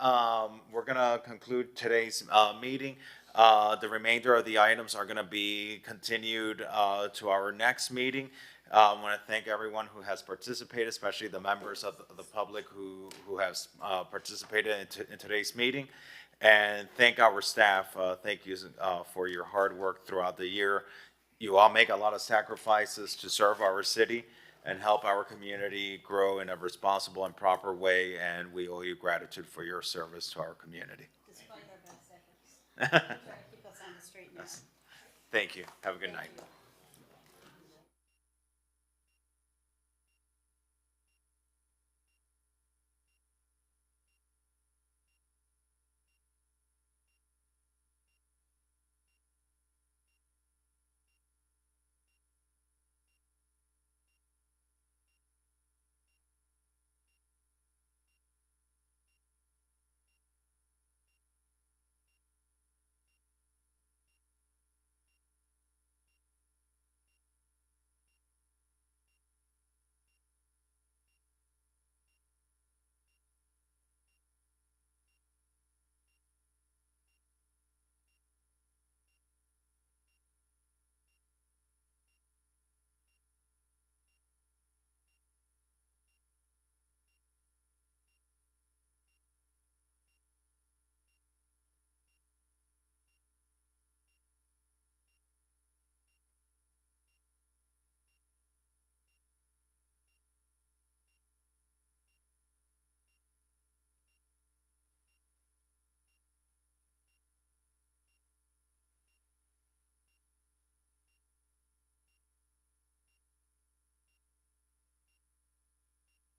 we're gonna conclude today's meeting. The remainder of the items are gonna be continued to our next meeting. I want to thank everyone who has participated, especially the members of the public who has participated in today's meeting. And thank our staff. Thank you for your hard work throughout the year. You all make a lot of sacrifices to serve our city and help our community grow in a responsible and proper way, and we owe you gratitude for your service to our community. Despite our best efforts. Try to keep us on the straight and narrow. Thank you. Have a good night.